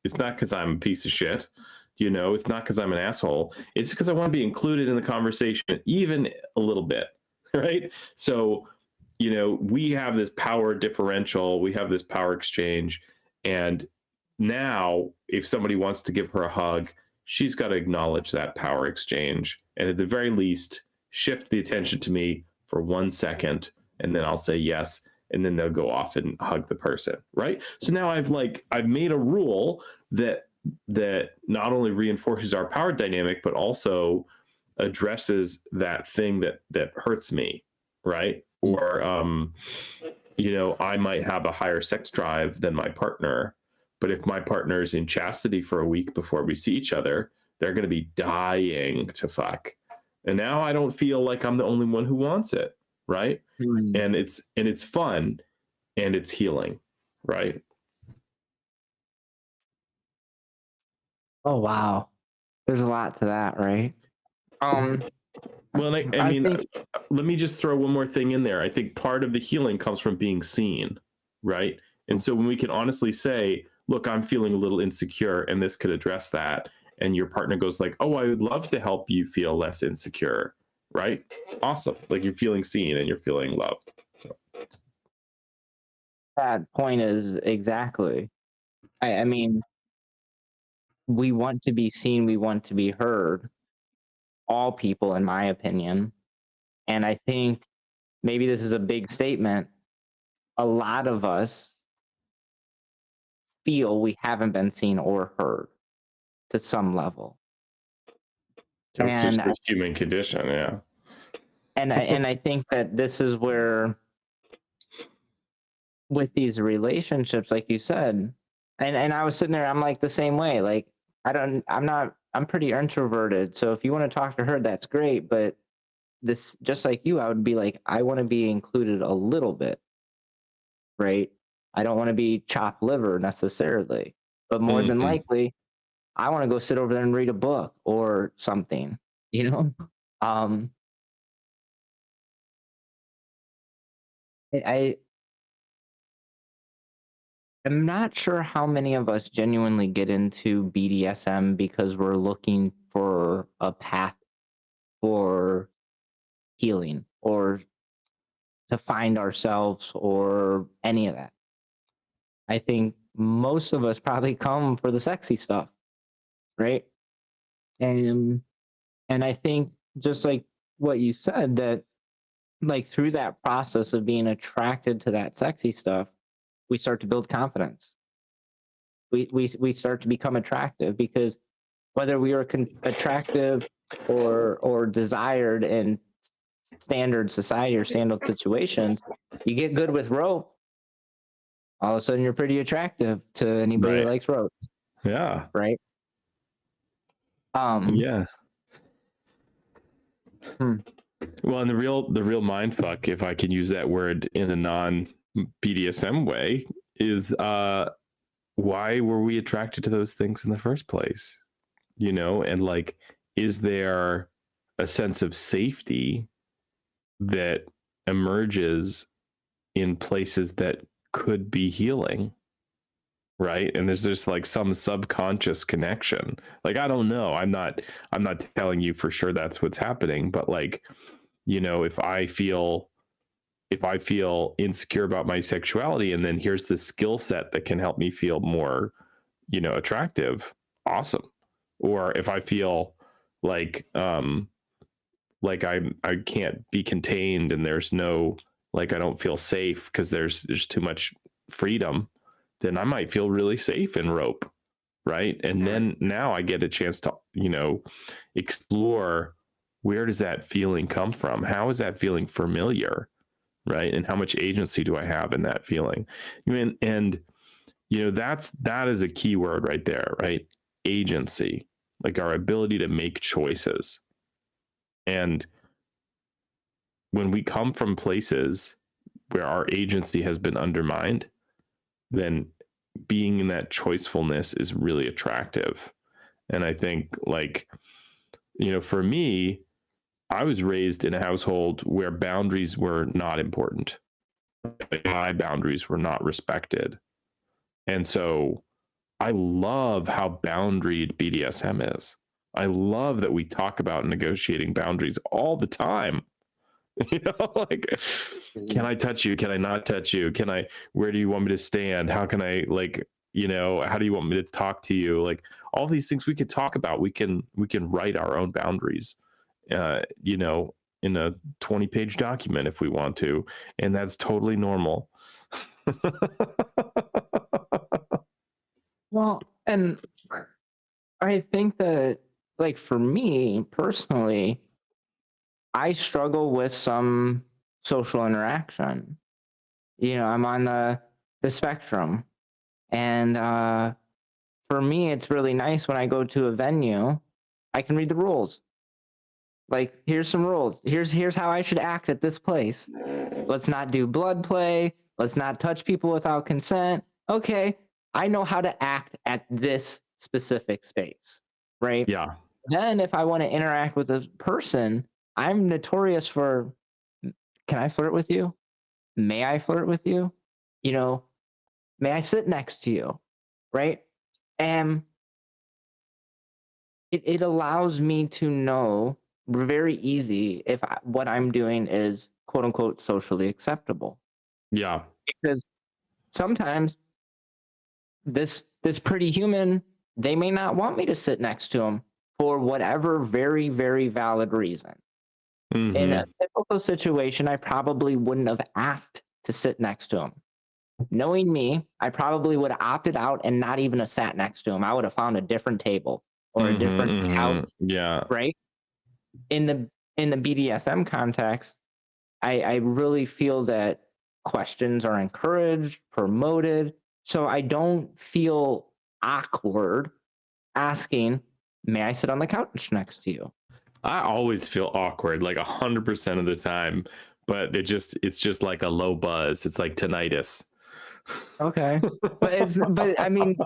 a piece of shit, it's not because I'm an asshole. It's because I want to be included in the conversation, even a little bit, right? So, we have this power differential, we have this power exchange, and now if somebody wants to give her a hug, she's got to acknowledge that power exchange, and at the very least, shift the attention to me for 1 second, and then I'll say yes, and then they'll go off and hug the person, right? So now I've made a rule that not only reinforces our power dynamic, but also addresses that thing that hurts me, right? Or I might have a higher sex drive than my partner, but if my partner is in chastity for a week before we see each other, they're going to be dying to fuck. And now I don't feel like I'm the only one who wants it, right? And it's fun and it's healing, right? Oh wow, there's a lot to that, right? Well, I mean, think, let me just throw one more thing in there. I think part of the healing comes from being seen, right? And so when we can honestly say, look, I'm feeling a little insecure and this could address that, and your partner goes like, oh, I would love to help you feel less insecure, right? Awesome. Like you're feeling seen and you're feeling loved. So. That point is exactly. I mean, we want to be seen, we want to be heard. All people, in my opinion. And I think maybe this is a big statement. A lot of us feel we haven't been seen or heard to some level. It's just And the human condition, yeah. and I think that this is where, with these relationships, like you said, and I was sitting there, I'm like the same way. Like, I'm pretty introverted. So if you want to talk to her, that's great. But this, just like you, I would be like, I want to be included a little bit, right? I don't want to be chopped liver necessarily, but more than likely, I want to go sit over there and read a book or something, you know? Um, I I'm not sure how many of us genuinely get into BDSM because we're looking for a path for healing or to find ourselves or any of that. I think most of us probably come for the sexy stuff, right? And and I think, just like what you said, that like through that process of being attracted to that sexy stuff, we start to build confidence. We start to become attractive, because whether we are attractive or desired in standard society or standard situations, you get good with rope, all of a sudden you're pretty attractive to anybody that Right. likes rope. Yeah. Right. Yeah. Hmm. Well, and the real mind fuck, if I can use that word in a non BDSM way, is why were we attracted to those things in the first place? You know, and like, is there a sense of safety that emerges in places that could be healing? Right. And there's just like some subconscious connection. Like, I don't know. I'm not telling you for sure that's what's happening, but like, you know, if I feel insecure about my sexuality, and then here's the skill set that can help me feel more, you know, attractive, awesome. Or if I feel like I can't be contained, and there's no, like, I don't feel safe because there's too much freedom, then I might feel really safe in rope, right? And then now I get a chance to, you know, explore, where does that feeling come from? How is that feeling familiar, right? And how much agency do I have in that feeling? And you know, that is a key word right there, right? Agency, like our ability to make choices. And when we come from places where our agency has been undermined, then being in that choicefulness is really attractive. And I think, like, you know, for me, I was raised in a household where boundaries were not important. Like, my boundaries were not respected. And so I love how boundaried BDSM is. I love that we talk about negotiating boundaries all the time. You know, like, can I touch you? Can I not touch you? Where do you want me to stand? How can I, like, you know, how do you want me to talk to you? Like, all these things we could talk about. We can write our own boundaries, you know, in a 20-page document if we want to. And that's totally normal. Well, and I think that, like, for me personally, I struggle with some social interaction. You know, I'm on the spectrum, and for me, it's really nice when I go to a venue, I can read the rules. Like, here's some rules. Here's how I should act at this place. Let's not do blood play. Let's not touch people without consent. Okay, I know how to act at this specific space, right? Yeah. Then if I want to interact with a person, I'm notorious for, can I flirt with you? May I flirt with you? You know, may I sit next to you? Right? And it allows me to know very easy if what I'm doing is quote unquote socially acceptable. Yeah. Because sometimes this pretty human, they may not want me to sit next to them for whatever very, very valid reason. In a typical situation, I probably wouldn't have asked to sit next to him. knowing me, I probably would have opted out and not even have sat next to him. I would have found a different table or a different couch, Yeah. right? In the BDSM context, I really feel that questions are encouraged, promoted. So I don't feel awkward asking, may I sit on the couch next to you? I always feel awkward, like 100% of the time, but it's just like a low buzz. It's like tinnitus. Okay. But I mean,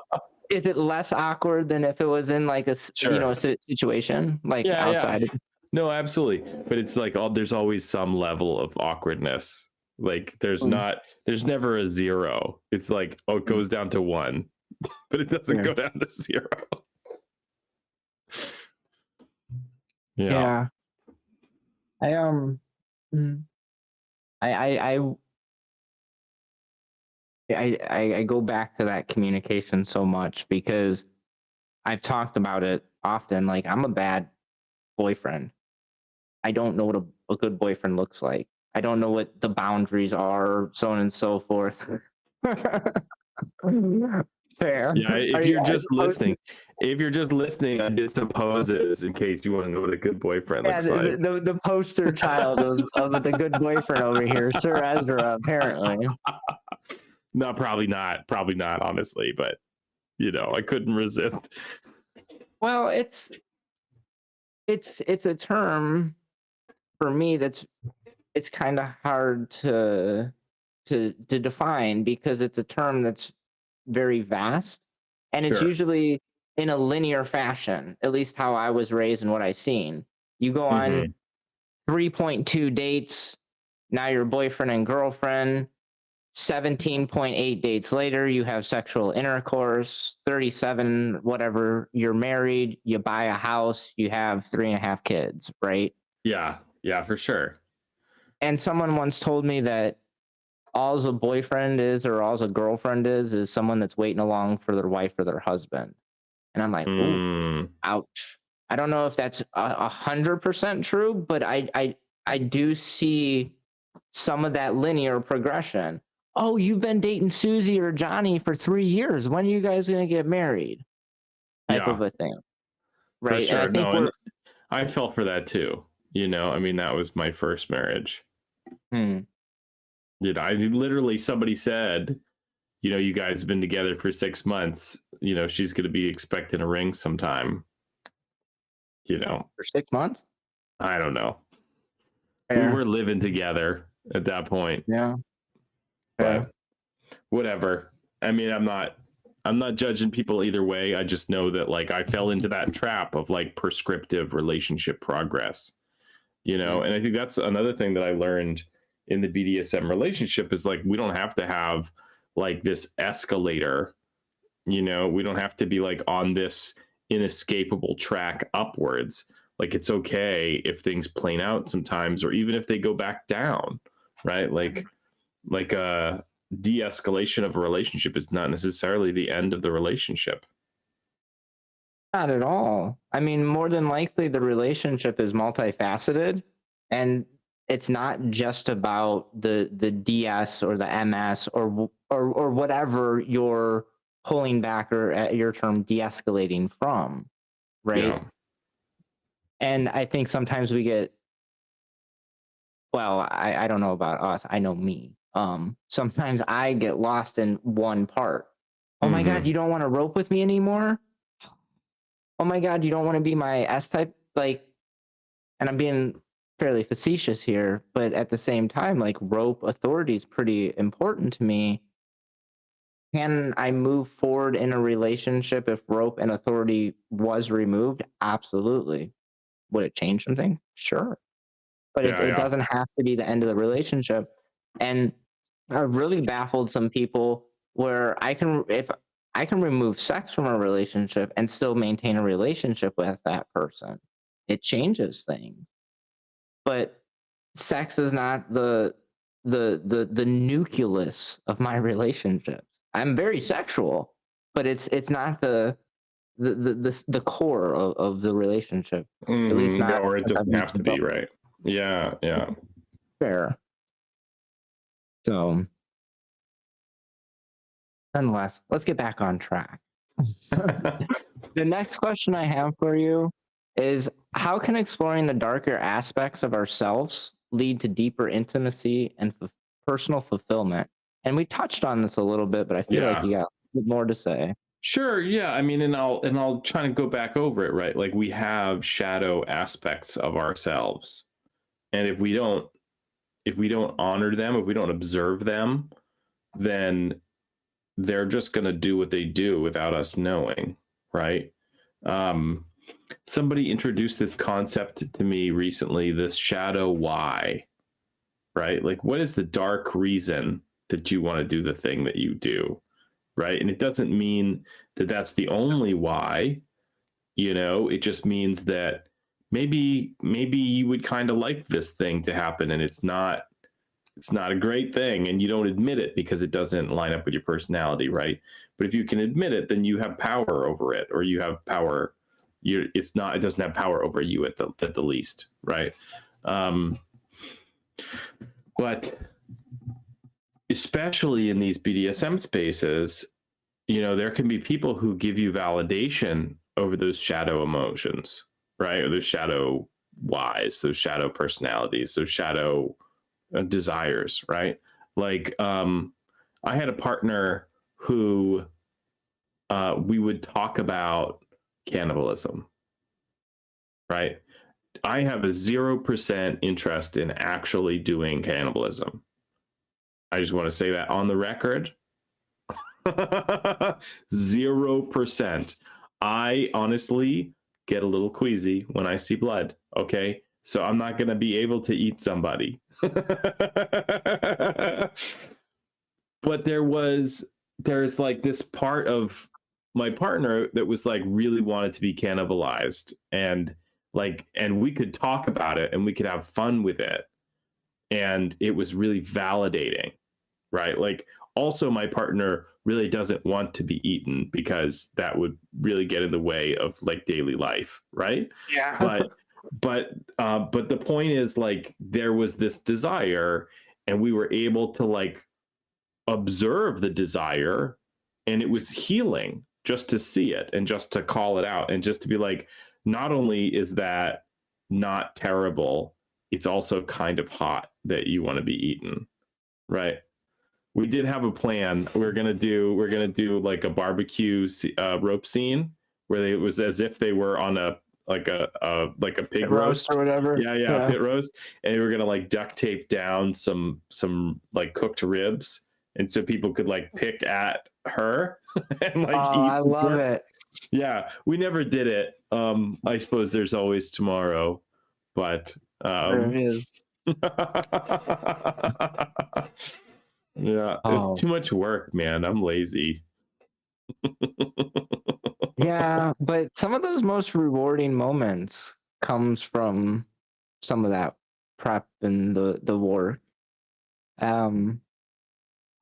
is it less awkward than if it was in like Sure. situation like Yeah, yeah. outside of? No, absolutely. But it's like there's always some level of awkwardness. Like Mm, there's never a zero. It's like, oh, it mm, goes down to 1, but it doesn't yeah. go down to 0. Yeah. Yeah. I mm, I I go back to that communication so much because I've talked about it often. Like, I'm a bad boyfriend. I don't know what a good boyfriend looks like. I don't know what the boundaries are, so on and so forth. Fair. Yeah, Are if you you're are just you posting? listening, I did some poses in case you want to know what a good boyfriend Yeah, looks like. the poster child of the good boyfriend over here, Sir Ezra, apparently. No, probably not, honestly, but I couldn't resist. Well, it's a term for me it's kind of hard to define because it's a term that's very vast and it's Sure. usually in a linear fashion, at least how I was raised and what I've seen. You go on Hmm. 3.2 dates, now you're boyfriend and girlfriend. 17.8 dates later, you have sexual intercourse. 37, whatever, you're married, you buy a house, you have 3.5 kids, right? Yeah, yeah, for sure. And someone once told me that all's a boyfriend is or all's a girlfriend is someone that's waiting along for their wife or their husband. And I'm like, ooh, Mm, ouch. I don't know if that's 100% true, but I do see some of that linear progression. Oh, you've been dating Susie or Johnny for 3 years. When are you guys gonna get married? Type yeah, of a thing, for right? And I sure. think No, and we're I fell for that too. I mean, that was my first marriage. hmm, I literally somebody said, you guys have been together for 6 months. She's going to be expecting a ring sometime. You know, for 6 months. I don't know. We Fair, were living together at that point, yeah, fair. but whatever. I mean, I'm not judging people either way. I just know that like I fell into that trap of like prescriptive relationship progress. Mm, And I think that's another thing that I learned in the BDSM relationship is like we don't have to have like this escalator. We don't have to be like on this inescapable track upwards. Like it's okay if things plane out sometimes, or even if they go back down, right? Like a de-escalation of a relationship is not necessarily the end of the relationship. Not at all. I mean, more than likely, the relationship is multifaceted, and it's not just about the DS or the MS or whatever you're pulling back or at your term de-escalating from, right? Yeah. And I think sometimes we get well, I don't know about us. I know me. Sometimes I get lost in one part. Oh my God, Hmm. you don't want to rope with me anymore? Oh my God, you don't want to be my S type? Like, and I'm being fairly facetious here, but at the same time, like rope authority is pretty important to me. Can I move forward in a relationship if rope and authority was removed? Absolutely. Would it change something? Sure. But it, Yeah, it yeah. doesn't have to be the end of the relationship. And I've really baffled some people where if I can remove sex from a relationship and still maintain a relationship with that person. It changes things. But sex is not the nucleus of my relationships. I'm very sexual, but it's not the core of the relationship. At least Yeah, not or it since I've doesn't have reached to be, adult. right? Yeah, yeah. Fair. So nonetheless, let's get back on track. The next question I have for you is, how can exploring the darker aspects of ourselves lead to deeper intimacy and personal fulfillment? And we touched on this a little bit, but I feel like you got a bit more to say. Sure, yeah. I mean, and I'll try to go back over it, right? Like, we have shadow aspects of ourselves. And if we don't honor them, if we don't observe them, then they're just going to do what they do without us knowing, right? Somebody introduced this concept to me recently, this shadow why, right? Like, what is the dark reason that you want to do the thing that you do, right? And it doesn't mean that that's the only why, it just means that maybe you would kind of like this thing to happen, and it's not a great thing, and you don't admit it because it doesn't line up with your personality, right? But if you can admit it, then you have power over it, or you have power. It doesn't have power over you at the least, right? But especially in these BDSM spaces, there can be people who give you validation over those shadow emotions, right? Or those shadow whys, those shadow personalities, those shadow desires, right? Like, I had a partner who we would talk about cannibalism, right? I have a 0% interest in actually doing cannibalism. I just want to say that on the record. 0%. I honestly get a little queasy when I see blood, okay? So I'm not going to be able to eat somebody. But there's like this part of my partner that was like really wanted to be cannibalized, and we could talk about it and we could have fun with it, and it was really validating, right? Like, also my partner really doesn't want to be eaten because that would really get in the way of like daily life, right? Yeah. But the point is, like, there was this desire, and we were able to like observe the desire, and it was healing just to see it and just to call it out and just to be like, not only is that not terrible, it's also kind of hot that you want to be eaten, right? We did have a plan. We're gonna do like a barbecue rope scene where it was as if they were on a pig roast or whatever. Yeah, pit roast, and we were gonna like duct tape down some like cooked ribs, and so people could like pick at her and like eat. I love it. Yeah, we never did it. I suppose there's always tomorrow, but There it is. Yeah, it's too much work, man. I'm lazy. Yeah, but some of those most rewarding moments comes from some of that prep and the work. I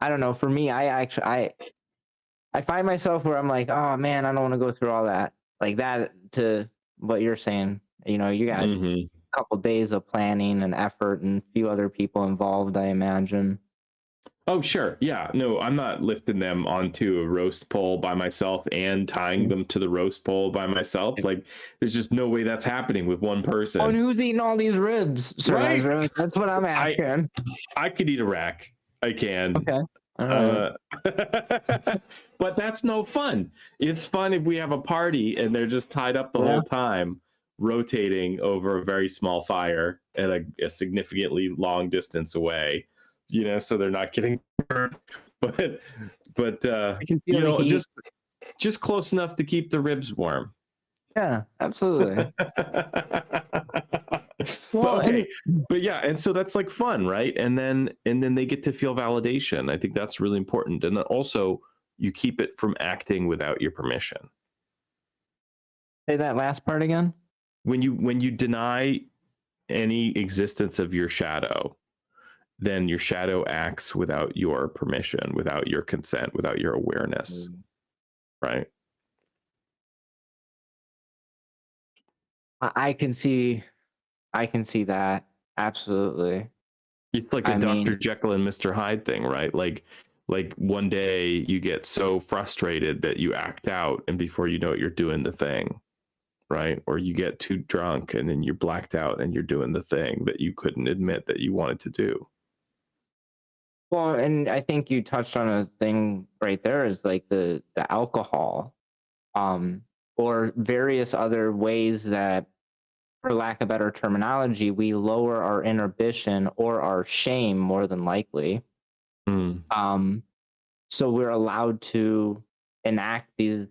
don't know. For me, I find myself where I'm like, oh man, I don't want to go through all that. Like that, to what you're saying. You got a couple days of planning and effort and a few other people involved, I imagine. Oh, sure. Yeah. No, I'm not lifting them onto a roast pole by myself and tying them to the roast pole by myself. Like, there's just no way that's happening with one person. Oh, and who's eating all these ribs, Sir Ezra? That's what I'm asking. I could eat a rack. I can. Okay. Right. But that's no fun. It's fun if we have a party and they're just tied up the whole time, rotating over a very small fire at a significantly long distance away. So they're not getting burned, but just close enough to keep the ribs warm. Yeah, absolutely. Well, okay, but yeah, and so that's like fun, right? And then they get to feel validation. I think that's really important, and then also you keep it from acting without your permission. Say that last part again. When you deny any existence of your shadow, then your shadow acts without your permission, without your consent, without your awareness, right? I can see that, absolutely. It's like a Dr. Jekyll and Mr. Hyde thing, right? Like, like one day you get so frustrated that you act out, and before you know it, you're doing the thing, right? Or you get too drunk and then you're blacked out and you're doing the thing that you couldn't admit that you wanted to do. Well, and I think you touched on a thing right there is like the alcohol, um, or various other ways that, for lack of better terminology, we lower our inhibition or our shame more than likely. Mm. So we're allowed to enact these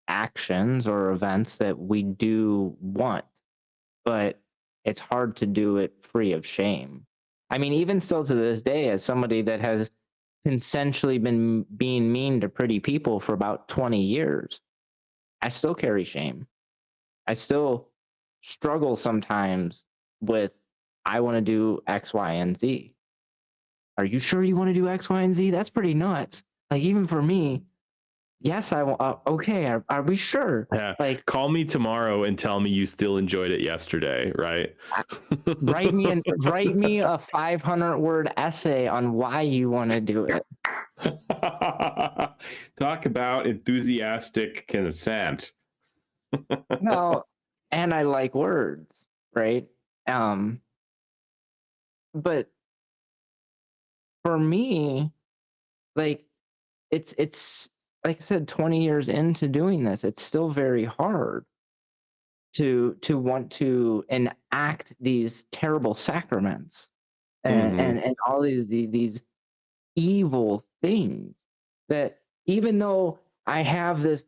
actions or events that we do want, but it's hard to do it free of shame. I mean, even still to this day, as somebody that has consensually been being mean to pretty people for about 20 years, I still carry shame. I still struggle sometimes with, I want to do X, Y, and Z. Are you sure you want to do X, Y, and Z? That's pretty nuts. Like, even for me, yes, I want, okay, are we sure? Yeah. Like, Call me tomorrow and tell me you still enjoyed it yesterday, right? write me a 500-word essay on why you want to do it. Talk about enthusiastic consent. No, and I like words, right? But for me, like, it's like I said, 20 years into doing this, it's still very hard to want to enact these terrible sacraments and all these evil things, that even though I have this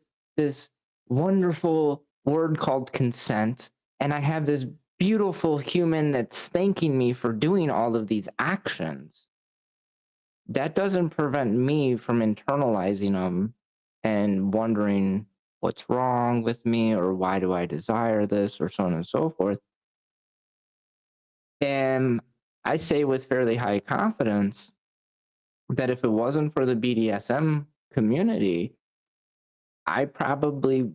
wonderful word called consent, and I have this beautiful human that's thanking me for doing all of these actions, that doesn't prevent me from internalizing them and wondering what's wrong with me, or why do I desire this, or so on and so forth. And I say with fairly high confidence that if it wasn't for the BDSM community, I probably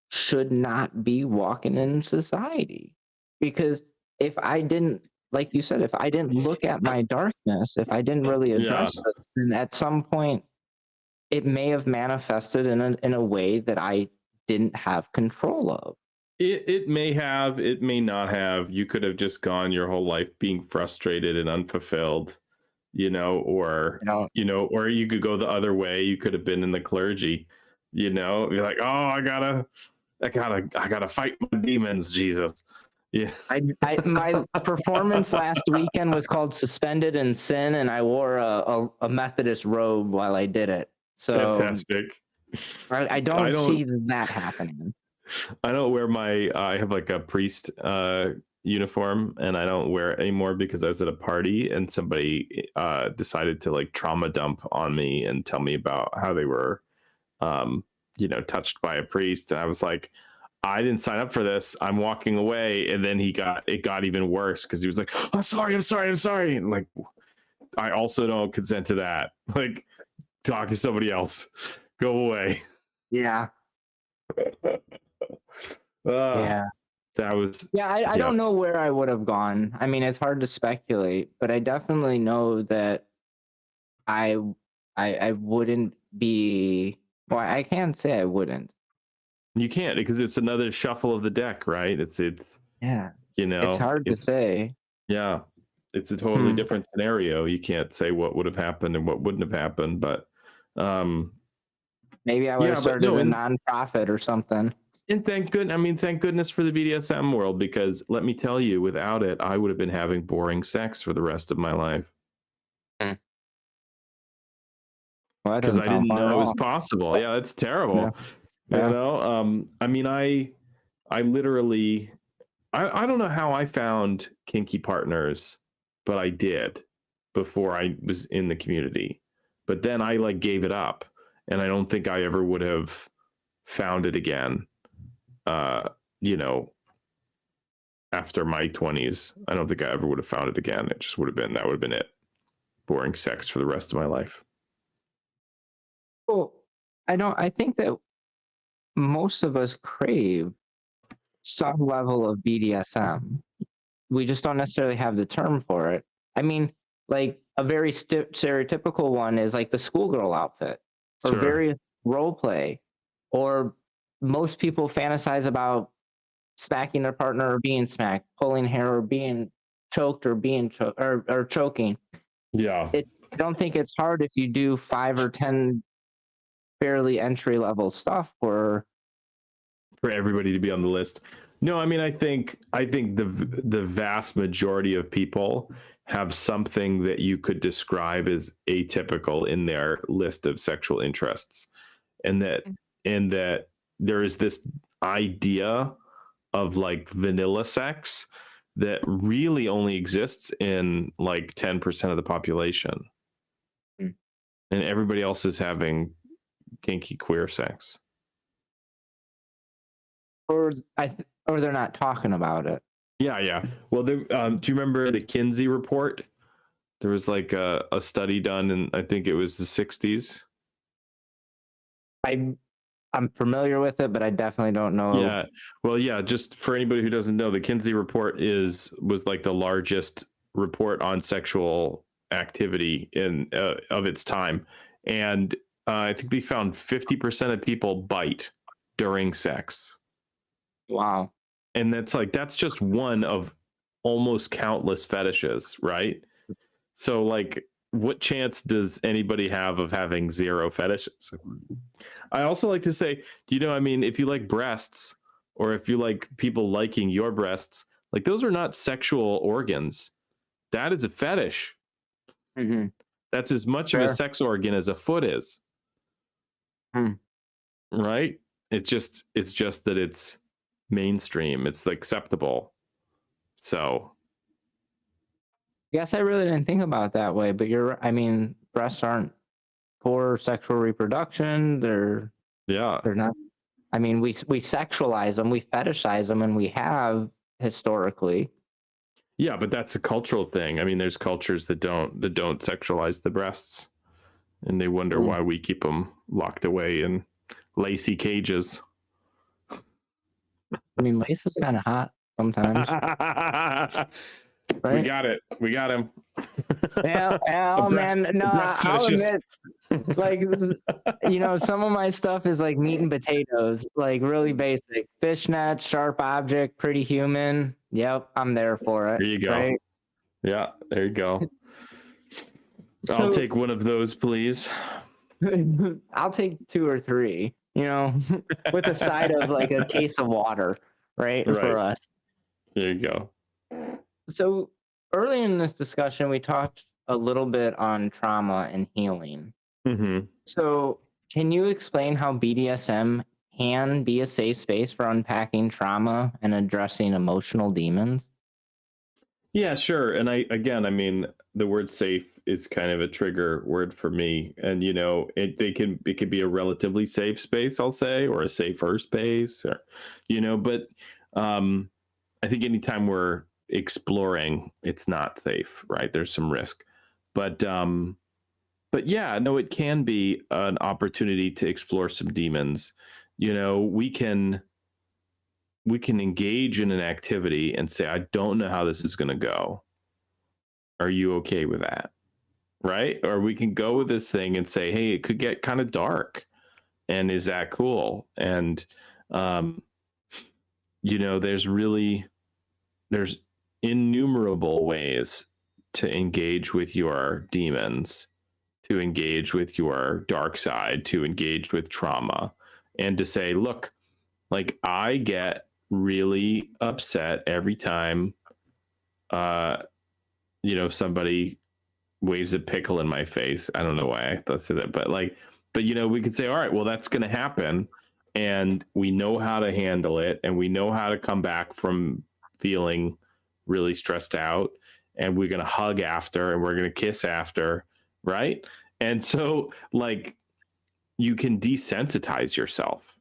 should not be walking in society. Because if I didn't, like you said, if I didn't look at my darkness, if I didn't really address this, then at some point it may have manifested in a way that I didn't have control of. It may have, it may not have. You could have just gone your whole life being frustrated and unfulfilled, or or you could go the other way. You could have been in the clergy, you're like, oh, I gotta fight my demons, Jesus. Yeah. My performance last weekend was called Suspended in Sin, and I wore a Methodist robe while I did it. So fantastic. I don't see that happening. I don't wear I have like a priest uniform, and I don't wear it anymore because I was at a party and somebody decided to like trauma dump on me and tell me about how they were touched by a priest. And I was like, I didn't sign up for this. I'm walking away. And then it got even worse because he was like, I'm sorry. And like, I also don't consent to that. Like, talk to somebody else. Go away. Yeah. Yeah. That was. Yeah, I don't know where I would have gone. I mean, it's hard to speculate, but I definitely know that I wouldn't be. Well, I can't say I wouldn't. You can't, because it's another shuffle of the deck, right? It's yeah. It's hard to say. Yeah, it's a totally different scenario. You can't say what would have happened and what wouldn't have happened, but maybe I would have started a nonprofit or something. And thank goodness for the BDSM world, because let me tell you, without it, I would have been having boring sex for the rest of my life. Because I didn't know it was possible. Yeah, it's terrible. Yeah. I mean, I literally, I don't know how I found kinky partners, but I did before I was in the community. But then I like gave it up, and I don't think I ever would have found it again. After my 20s, I don't think I ever would have found it again. It just would have been it. Boring sex for the rest of my life. Well, I think that most of us crave some level of BDSM. We just don't necessarily have the term for it. I mean, like, a very stereotypical one is like the schoolgirl outfit, or Sure. various role play, or most people fantasize about smacking their partner or being smacked, pulling hair or being choked or being or choking. Yeah. I don't think it's hard if you do 5 or 10 fairly entry level stuff for everybody to be on the list. No, I mean, I think the vast majority of people have something that you could describe as atypical in their list of sexual interests, and that there is this idea of like vanilla sex that really only exists in like 10% of the population. Mm. And everybody else is having kinky queer sex. or they're not talking about it. Yeah. Well, do you remember the Kinsey report? There was like a study done in, I think it was the 60s. I'm familiar with it, but I definitely don't know. Yeah. Well, yeah, just for anybody who doesn't know, the Kinsey report was like the largest report on sexual activity in of its time. And I think they found 50% of people bite during sex. Wow. And that's just one of almost countless fetishes, right? So like, what chance does anybody have of having zero fetishes? I also like to say, I mean, if you like breasts, or if you like people liking your breasts, like those are not sexual organs. That is a fetish. Mm-hmm. That's as much of a sex organ as a foot is. Right? It's just that it's mainstream. It's acceptable. So I guess I really didn't think about it that way, but I mean, breasts aren't for sexual reproduction. They're not. I mean, we sexualize them, we fetishize them, and we have historically. Yeah, but that's a cultural thing. I mean, there's cultures that don't sexualize the breasts, and they wonder why we keep them locked away in lacy cages. I mean, lace is kind of hot sometimes. Right? We got him. Yeah, oh man, no, I'll admit, like, some of my stuff is like meat and potatoes, like really basic. Fishnet, sharp object, pretty human. Yep, I'm there for it. There you go. Right? Yeah, there you go. I'll take one of those, please. I'll take 2 or 3, with a side of like a case of water, right? For us. There you go. So early in this discussion, we talked a little bit on trauma and healing. Mm-hmm. So can you explain how BDSM can be a safe space for unpacking trauma and addressing emotional demons? Yeah, sure. And I mean, the word safe is kind of a trigger word for me. And it could be a relatively safe space, I'll say, or a safer space, or but I think anytime we're exploring, it's not safe, right? There's some risk. But yeah, no, it can be an opportunity to explore some demons. We can engage in an activity and say, I don't know how this is going to go. Are you okay with that? Right? Or we can go with this thing and say, hey, it could get kind of dark. And is that cool? And, there's innumerable ways to engage with your demons, to engage with your dark side, to engage with trauma, and to say, look, like, I get really upset every time somebody waves a pickle in my face. I don't know why I thought that, but we could say, all right, well, that's going to happen, and we know how to handle it, and we know how to come back from feeling really stressed out, and we're going to hug after, and we're going to kiss after, right? And so, like, you can desensitize yourself,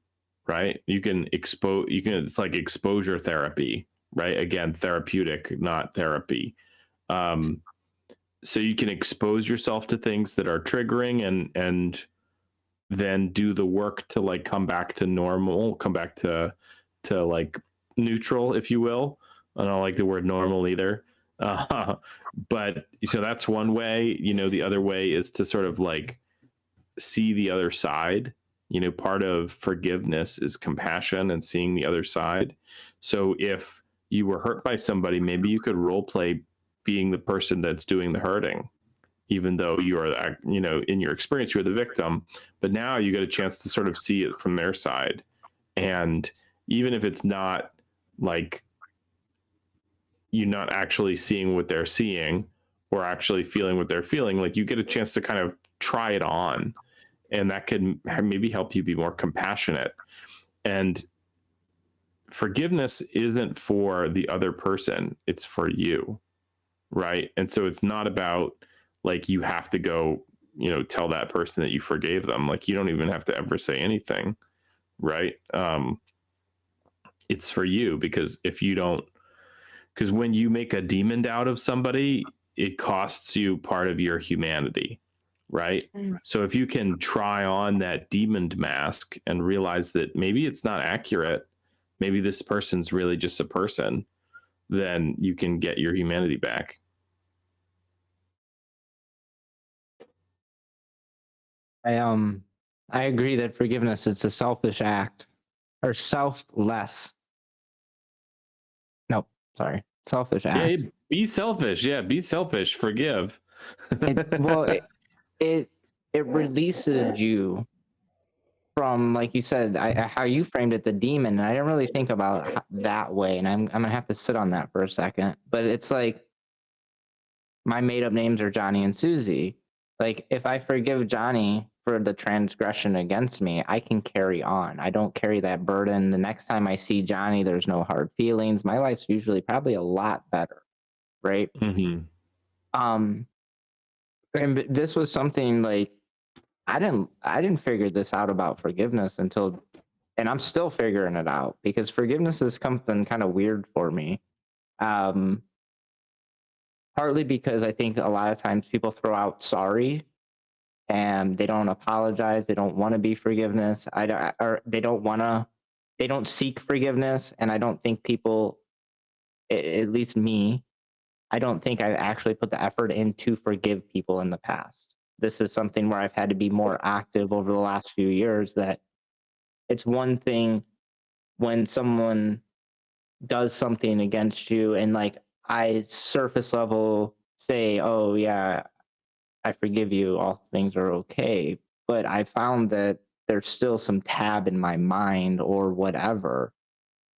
right? It's like exposure therapy, right? Again, therapeutic, not therapy. So you can expose yourself to things that are triggering, and then do the work to like come back to normal, come back to like neutral, if you will. I don't like the word normal either. But so that's one way. The other way is to sort of like see the other side. Part of forgiveness is compassion and seeing the other side. So if you were hurt by somebody, maybe you could role play being the person that's doing the hurting, even though you are, in your experience, you're the victim. But now you get a chance to sort of see it from their side. And even if it's not like you're not actually seeing what they're seeing or actually feeling what they're feeling, like you get a chance to kind of try it on. And that could maybe help you be more compassionate. And forgiveness isn't for the other person, it's for you, right? And so it's not about like you have to go, tell that person that you forgave them. Like you don't even have to ever say anything, right? It's for you, because because when you make a demon out of somebody, it costs you part of your humanity, right? So if you can try on that demon mask and realize that maybe it's not accurate, maybe this person's really just a person, then you can get your humanity back. I agree that forgiveness is a selfish act, or selfless. No, sorry, selfish act. Yeah, be selfish. Yeah, be selfish. Forgive. It releases you from, like you said, how you framed it, the demon. And I didn't really think about that way, and I'm gonna have to sit on that for a second. But it's like my made up names are Johnny and Susie. Like if I forgive Johnny for the transgression against me, I can carry on. I don't carry that burden. The next time I see Johnny, there's no hard feelings. My life's usually probably a lot better, right? Mm-hmm. And this was something like I didn't figure this out about forgiveness until, and I'm still figuring it out, because forgiveness is something kind of weird for me. Partly because I think a lot of times people throw out sorry and they don't apologize. They don't want to be forgiveness. Or they don't seek forgiveness. And I don't think people, at least me, I don't think I've actually put the effort in to forgive people in the past. This is something where I've had to be more active over the last few years. That it's one thing when someone does something against you and like I surface level say, oh yeah, I forgive you, all things are okay. But I found that there's still some tab in my mind or whatever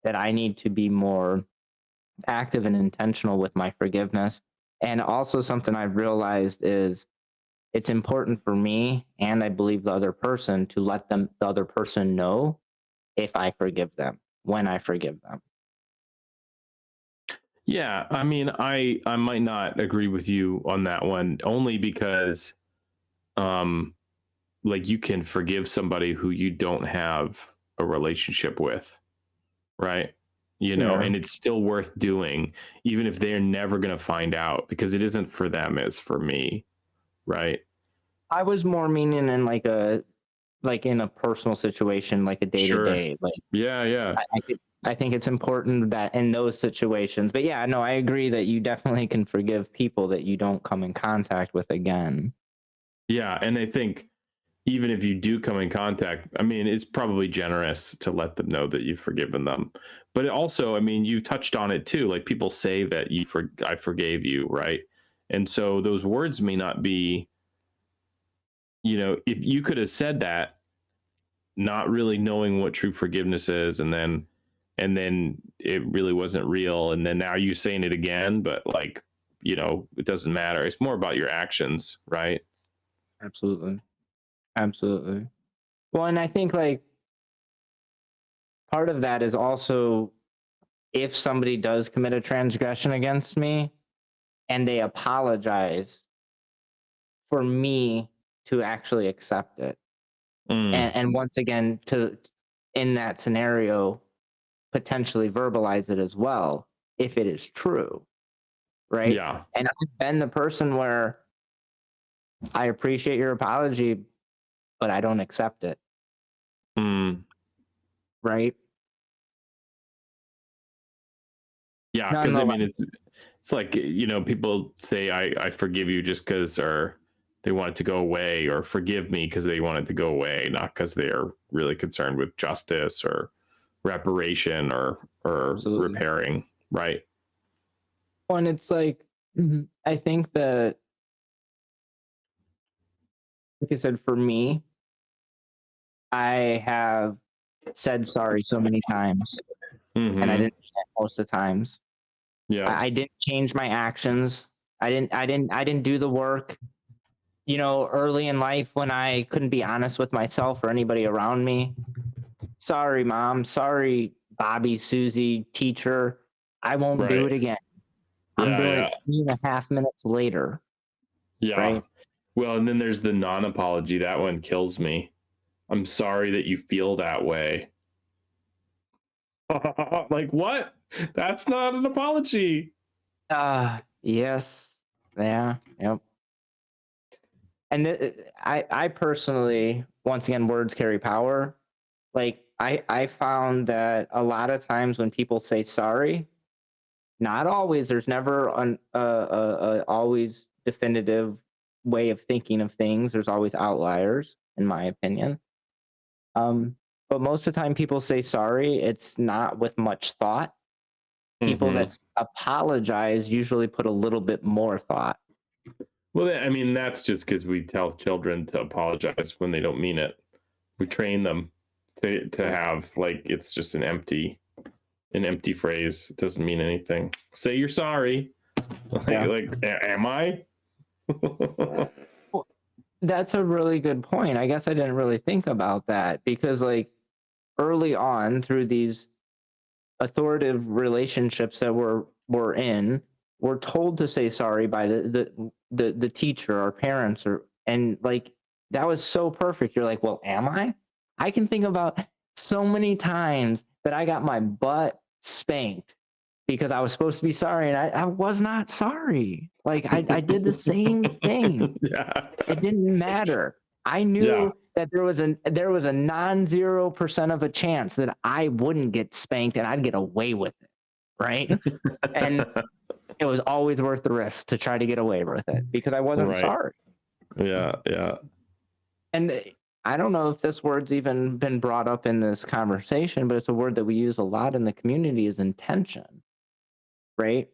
that I need to be more active and intentional with my forgiveness. And also something I've realized is it's important for me, and I believe the other person, to let the other person know if I forgive them, when I forgive them. Yeah, I mean, I might not agree with you on that one, only because like you can forgive somebody who you don't have a relationship with, right? Yeah. And it's still worth doing, even if they're never going to find out, because it isn't for them, it's for me, right? I was more meaning in like in a personal situation, like a day to Sure. day. Like Yeah. I think it's important that in those situations. But yeah, no, I agree that you definitely can forgive people that you don't come in contact with again. Yeah, and I think even if you do come in contact, I mean, it's probably generous to let them know that you've forgiven them. But also, I mean, you touched on it too. Like people say that I forgave you, right? And so those words may not be, if you could have said that, not really knowing what true forgiveness is, and then it really wasn't real, and then now you saying it again, but like, it doesn't matter. It's more about your actions, right? Absolutely. Absolutely. Well, and I think like part of that is also if somebody does commit a transgression against me and they apologize, for me to actually accept it. And once again, to in that scenario, potentially verbalize it as well if it is true, right? Yeah. And I've been the person where I appreciate your apology, but I don't accept it, right? Yeah, because I Nonetheless, mean, it's It's like, people say I forgive you just because, or they want it to go away, or forgive me because they want it to go away, not because they're really concerned with justice or reparation or Absolutely. repairing, right? Well, and it's like, I think that, like I said, for me, I have said sorry so many times, and I Mm-hmm. didn't mean it most of the times. Yeah. I didn't change my actions. I didn't do the work. Early in life when I couldn't be honest with myself or anybody around me. Sorry, mom. Sorry, Bobby, Susie, teacher. I won't do Right. it again. I'm Yeah. doing Yeah. it 3.5 minutes later, Yeah. right? Well, and then there's the non-apology. That one kills me. I'm sorry that you feel that way. Like, what? That's not an apology. Yes. Yeah. Yep. And I personally, once again, words carry power. Like I found that a lot of times when people say sorry, not always. There's never an always definitive way of thinking of things. There's always outliers, in my opinion. But most of the time, people say sorry. It's not with much thought. People Mm-hmm. that apologize usually put a little bit more thought. Well, I mean, that's just because we tell children to apologize when they don't mean it. We train them to have, like, it's just an empty phrase. It doesn't mean anything. Say you're sorry. Yeah. Am I? Well, that's a really good point. I guess I didn't really think about that because, like, early on through these authoritative relationships that we're in, we're told to say sorry by the teacher, our parents, and like that was so perfect. You're like, well, am I? I can think about so many times that I got my butt spanked because I was supposed to be sorry and I was not sorry. Like I did the same thing. Yeah. It didn't matter. I Yeah. knew that there was a non-0% of a chance that I wouldn't get spanked and I'd get away with it, right? And it was always worth the risk to try to get away with it because I wasn't Right. sorry. Yeah. Yeah. And I don't know if this word's even been brought up in this conversation, but it's a word that we use a lot in the community is intention, right?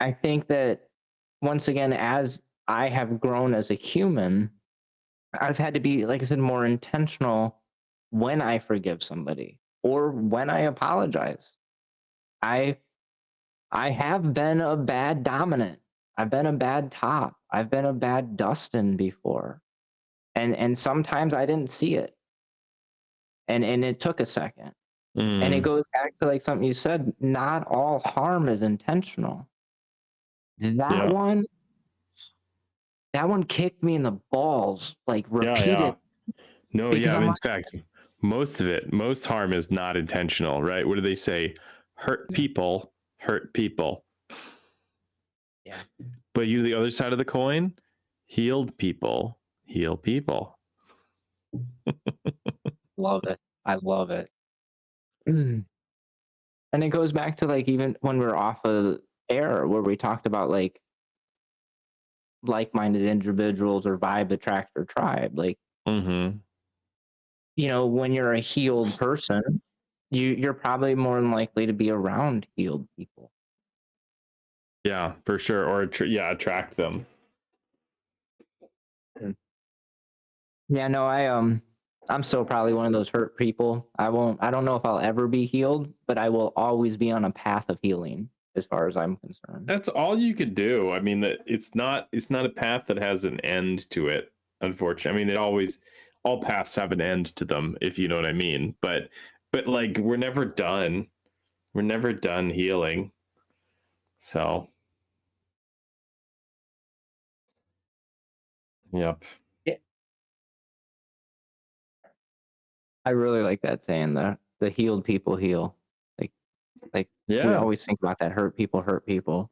I think that once again, as I have grown as a human, I've had to be, like I said, more intentional when I forgive somebody or when I apologize. I I have been a bad dominant. I've been a bad top. I've been a bad Dustin before. And sometimes I didn't see it. And it took a second. And it Mm. goes back to like something you said, not all harm is intentional. That Yeah. one that one kicked me in the balls like Yeah. Yeah. repeated No. because Yeah. I'm In like, fact, most harm is not intentional, right? What do they say? Hurt people hurt people. yeah, But the other side of the coin, healed people heal people. love it. I love it. Mm. And it goes back to like even when we're off of air where we talked about like-minded individuals or vibe attract or tribe. Like, Mm-hmm. when you're a healed person, you're probably more than likely to be around healed people. Yeah, for sure. Or attract them. Mm. Yeah, no, I'm so probably one of those hurt people. I don't know if I'll ever be healed, but I will always be on a path of healing as far as I'm concerned. That's all you could do. I mean, that it's not a path that has an end to it. Unfortunately, I mean, all paths have an end to them, if you know what I mean. But like, we're never done. We're never done healing. So, yep. Yeah, I really like that saying the healed people heal. Like we Yeah. always think about that hurt people hurt people.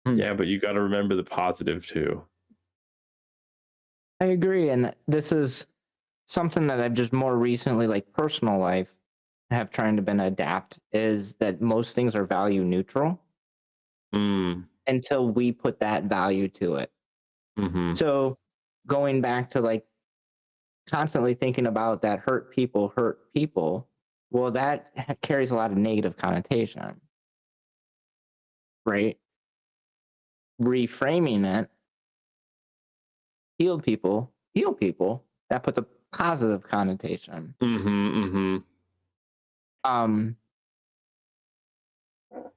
Hmm. Yeah, but you got to remember the positive too. I agree, and this is something that I've just more recently, like personal life, have trying to been adapt is that most things are value neutral. until we put that value to it. Mm-hmm. So going back to like constantly thinking about that hurt people, well, that carries a lot of negative connotation, right? Reframing it, heal people, that puts a positive connotation.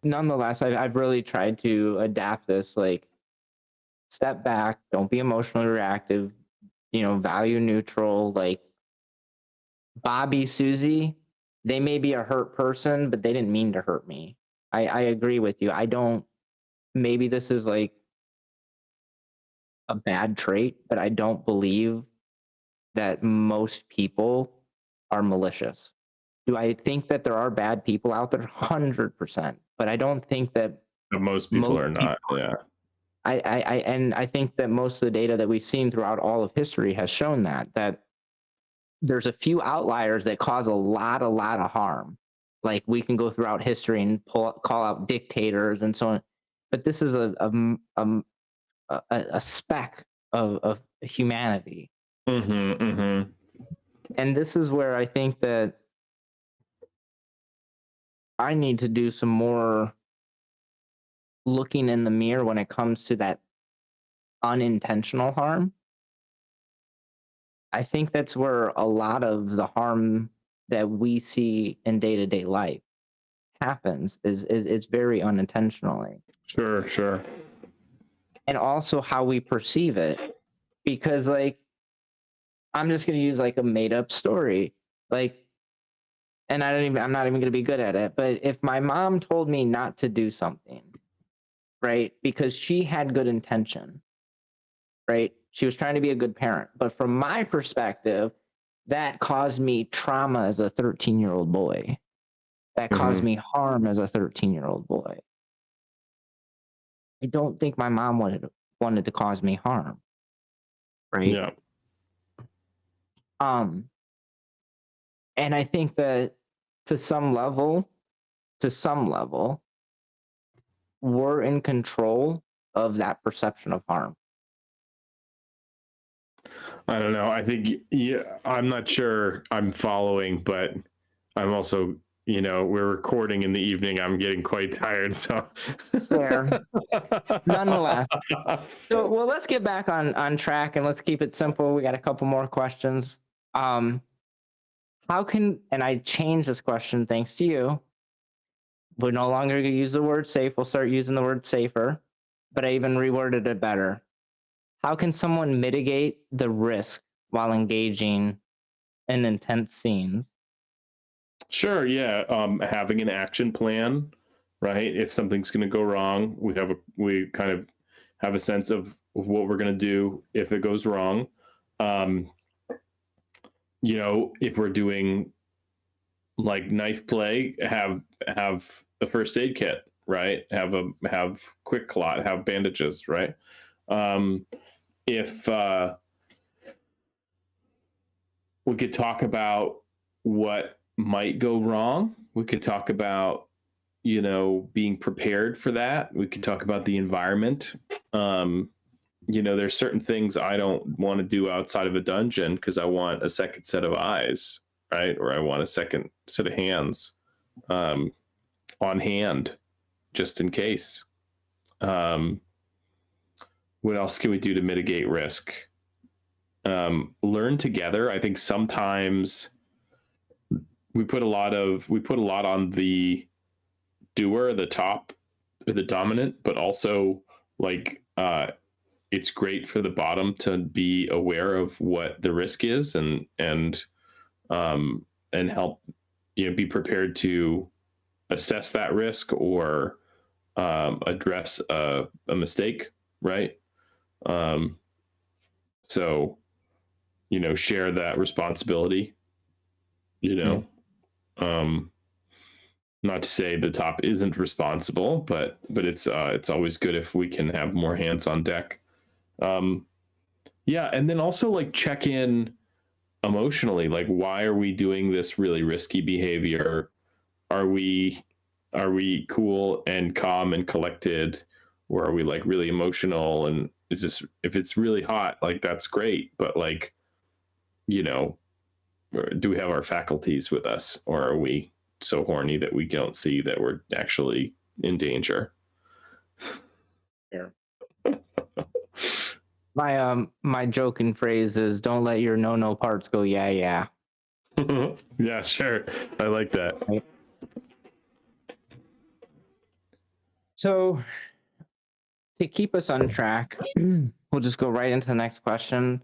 Nonetheless, I've really tried to adapt this, like, step back, don't be emotionally reactive, value neutral. Like Bobby, Susie, they may be a hurt person, but they didn't mean to hurt me. I agree with you. Maybe this is like a bad trait, but I don't believe that most people are malicious. Do I think that there are bad people out there? 100%. But I don't think that most people are not. Yeah. I think that most of the data that we've seen throughout all of history has shown that there's a few outliers that cause a lot of harm. Like we can go throughout history and call out dictators and so on, but this is a speck of humanity. And this is where I think that I need to do some more looking in the mirror when it comes to that unintentional harm. I think that's where a lot of the harm that we see in day-to-day life happens is very unintentionally. Sure. And also how we perceive it. Because like, I'm just going to use like a made up story. Like, and I'm not even going to be good at it. But if my mom told me not to do something, right, because she had good intention, right, she was trying to be a good parent. But from my perspective, that caused me trauma as a 13-year-old boy. That caused me harm as a 13-year-old boy. I don't think my mom wanted to cause me harm, right? Yeah. And I think that to some level, we're in control of that perception of harm. I don't know. I think, I'm not sure I'm following, but I'm also, we're recording in the evening. I'm getting quite tired. So fair. Nonetheless. So, well, let's get back on track and let's keep it simple. We got a couple more questions. And I changed this question thanks to you. We're no longer going to use the word safe. We'll start using the word safer, but I even reworded it better. How can someone mitigate the risk while engaging in intense scenes? Sure. Yeah. Having an action plan, right? If something's going to go wrong, we kind of have a sense of what we're going to do if it goes wrong. If we're doing like knife play, have a first aid kit, right? Have quick clot, have bandages, right? If we could talk about what might go wrong, we could talk about being prepared for that. We could talk about the environment. There's certain things I don't want to do outside of a dungeon because I want a second set of eyes, right? Or I want a second set of hands on hand, just in case. What else can we do to mitigate risk? Learn together. I think sometimes we put a lot on the doer, the top, or the dominant, but also like it's great for the bottom to be aware of what the risk is and help be prepared to assess that risk or address a mistake, right? So share that responsibility. Not to say the top isn't responsible, but it's always good if we can have more hands on deck. And then also like check in emotionally, like why are we doing this really risky behavior? Are we are we cool and calm and collected, or are we like really emotional? And it's just, if it's really hot, like that's great, but like, you know, do we have our faculties with us, or are we so horny that we don't see that we're actually in danger? Yeah. My joking phrase is, don't let your no parts go yeah. Yeah, sure. I like that. Right. So to keep us on track, we'll just go right into the next question.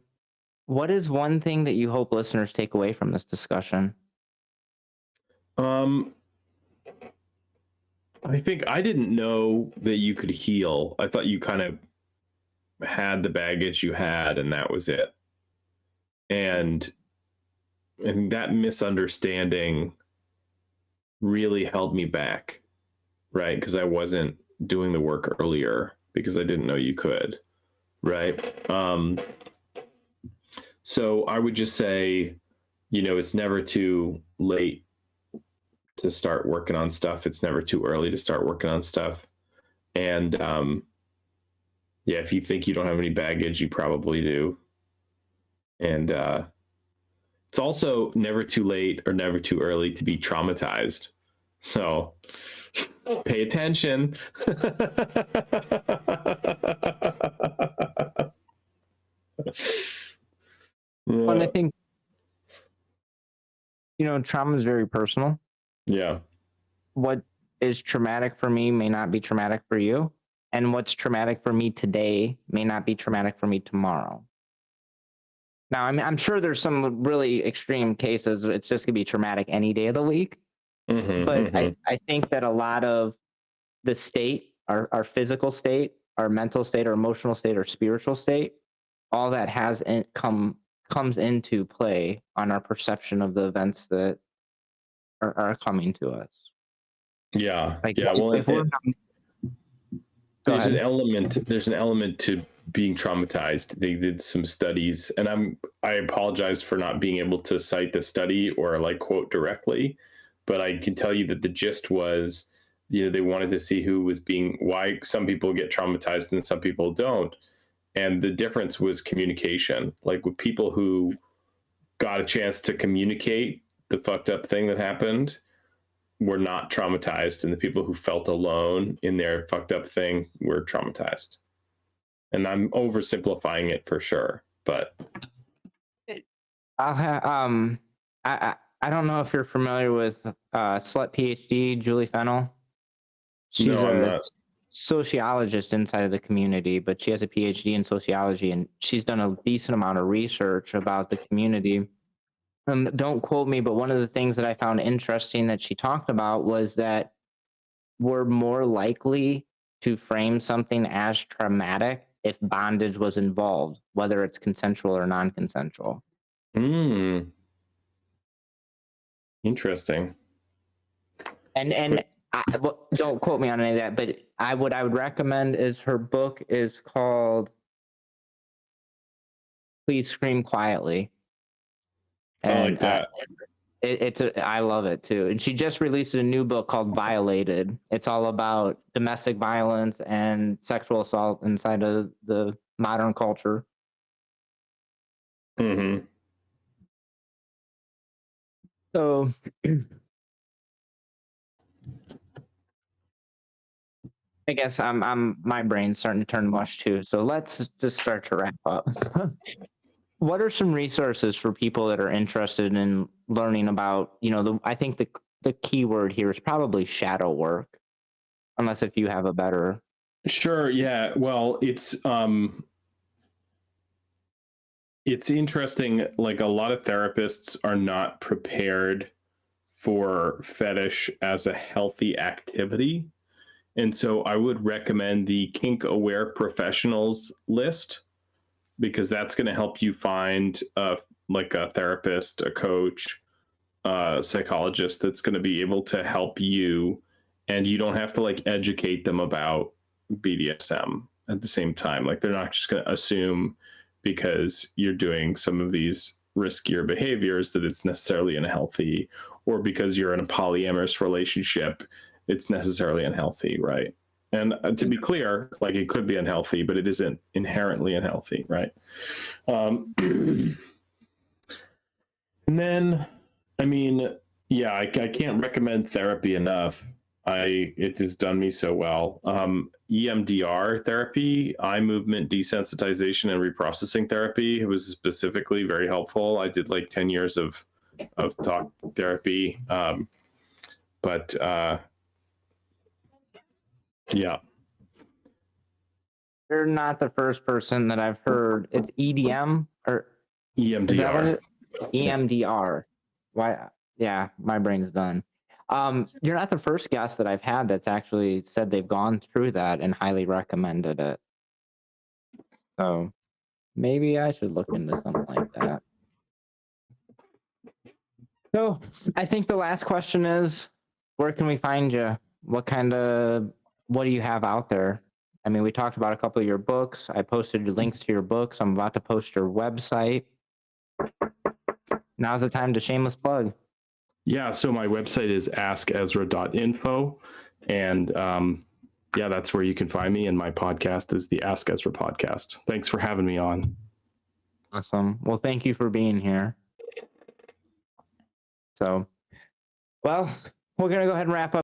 What is one thing that you hope listeners take away from this discussion? I think I didn't know that you could heal. I thought you kind of had the baggage you had and that was it. And that misunderstanding really held me back, right? Because I wasn't doing the work earlier because I didn't know you could, right? So I would just say, you know, it's never too late to start working on stuff. It's never too early to start working on stuff. And yeah, if you think you don't have any baggage, you probably do. And it's also never too late or never too early to be traumatized. So pay attention. And I think, you know, trauma is very personal. Yeah. What is traumatic for me may not be traumatic for you. And what's traumatic for me today may not be traumatic for me tomorrow. Now, I'm sure there's some really extreme cases. It's just going to be traumatic any day of the week. But I think that a lot of the state, our physical state, our mental state, our emotional state, our spiritual state, all that comes into play on our perception of the events that are coming to us. Yeah. Like, yeah. Well, if we're there's an element to being traumatized. They did some studies, and I apologize for not being able to cite the study or like quote directly, but I can tell you that the gist was, you know, they wanted to see why some people get traumatized and some people don't. And the difference was communication. Like with people who got a chance to communicate the fucked up thing that happened were not traumatized, and the people who felt alone in their fucked up thing were traumatized. And I'm oversimplifying it for sure, but I don't know if you're familiar with Slut PhD Julie Fennell. She's a sociologist inside of the community, but she has a PhD in sociology, and she's done a decent amount of research about the community. Don't quote me, but one of the things that I found interesting that she talked about was that we're more likely to frame something as traumatic if bondage was involved, whether it's consensual or non-consensual. Interesting. And don't quote me on any of that, but what I would recommend is her book is called Please Scream Quietly. And I like that. I love it too. And she just released a new book called Violated. It's all about domestic violence and sexual assault inside of the modern culture. So I guess my brain's starting to turn mush too. So let's just start to wrap up. What are some resources for people that are interested in learning about, you know, I think the key word here is probably shadow work, unless if you have a better. Sure. Yeah. Well, it's interesting. Like a lot of therapists are not prepared for fetish as a healthy activity. And so I would recommend the Kink Aware Professionals list, because that's going to help you find like a therapist, a coach, a psychologist that's going to be able to help you, and you don't have to like educate them about BDSM at the same time. Like they're not just going to assume because you're doing some of these riskier behaviors that it's necessarily unhealthy, or because you're in a polyamorous relationship it's necessarily unhealthy, right? And to be clear, like it could be unhealthy, but it isn't inherently unhealthy, right? And then, I mean, yeah, I can't recommend therapy enough. It has done me so well. EMDR therapy, eye movement desensitization and reprocessing therapy, it was specifically very helpful. I did like 10 years of talk therapy. But yeah. You're not the first person that I've heard. It's EDM or EMDR. Is that what it is? EMDR. Why? Yeah, my brain's done. You're not the first guest that I've had that's actually said they've gone through that and highly recommended it. So maybe I should look into something like that. So I think the last question is, where can we find you? What do you have out there? I mean, we talked about a couple of your books. I posted links to your books. I'm about to post your website. Now's the time to shameless plug. Yeah, so my website is AskEzra.info. And yeah, that's where you can find me. And my podcast is the Ask Ezra podcast. Thanks for having me on. Awesome. Well, thank you for being here. So, well, we're going to go ahead and wrap up.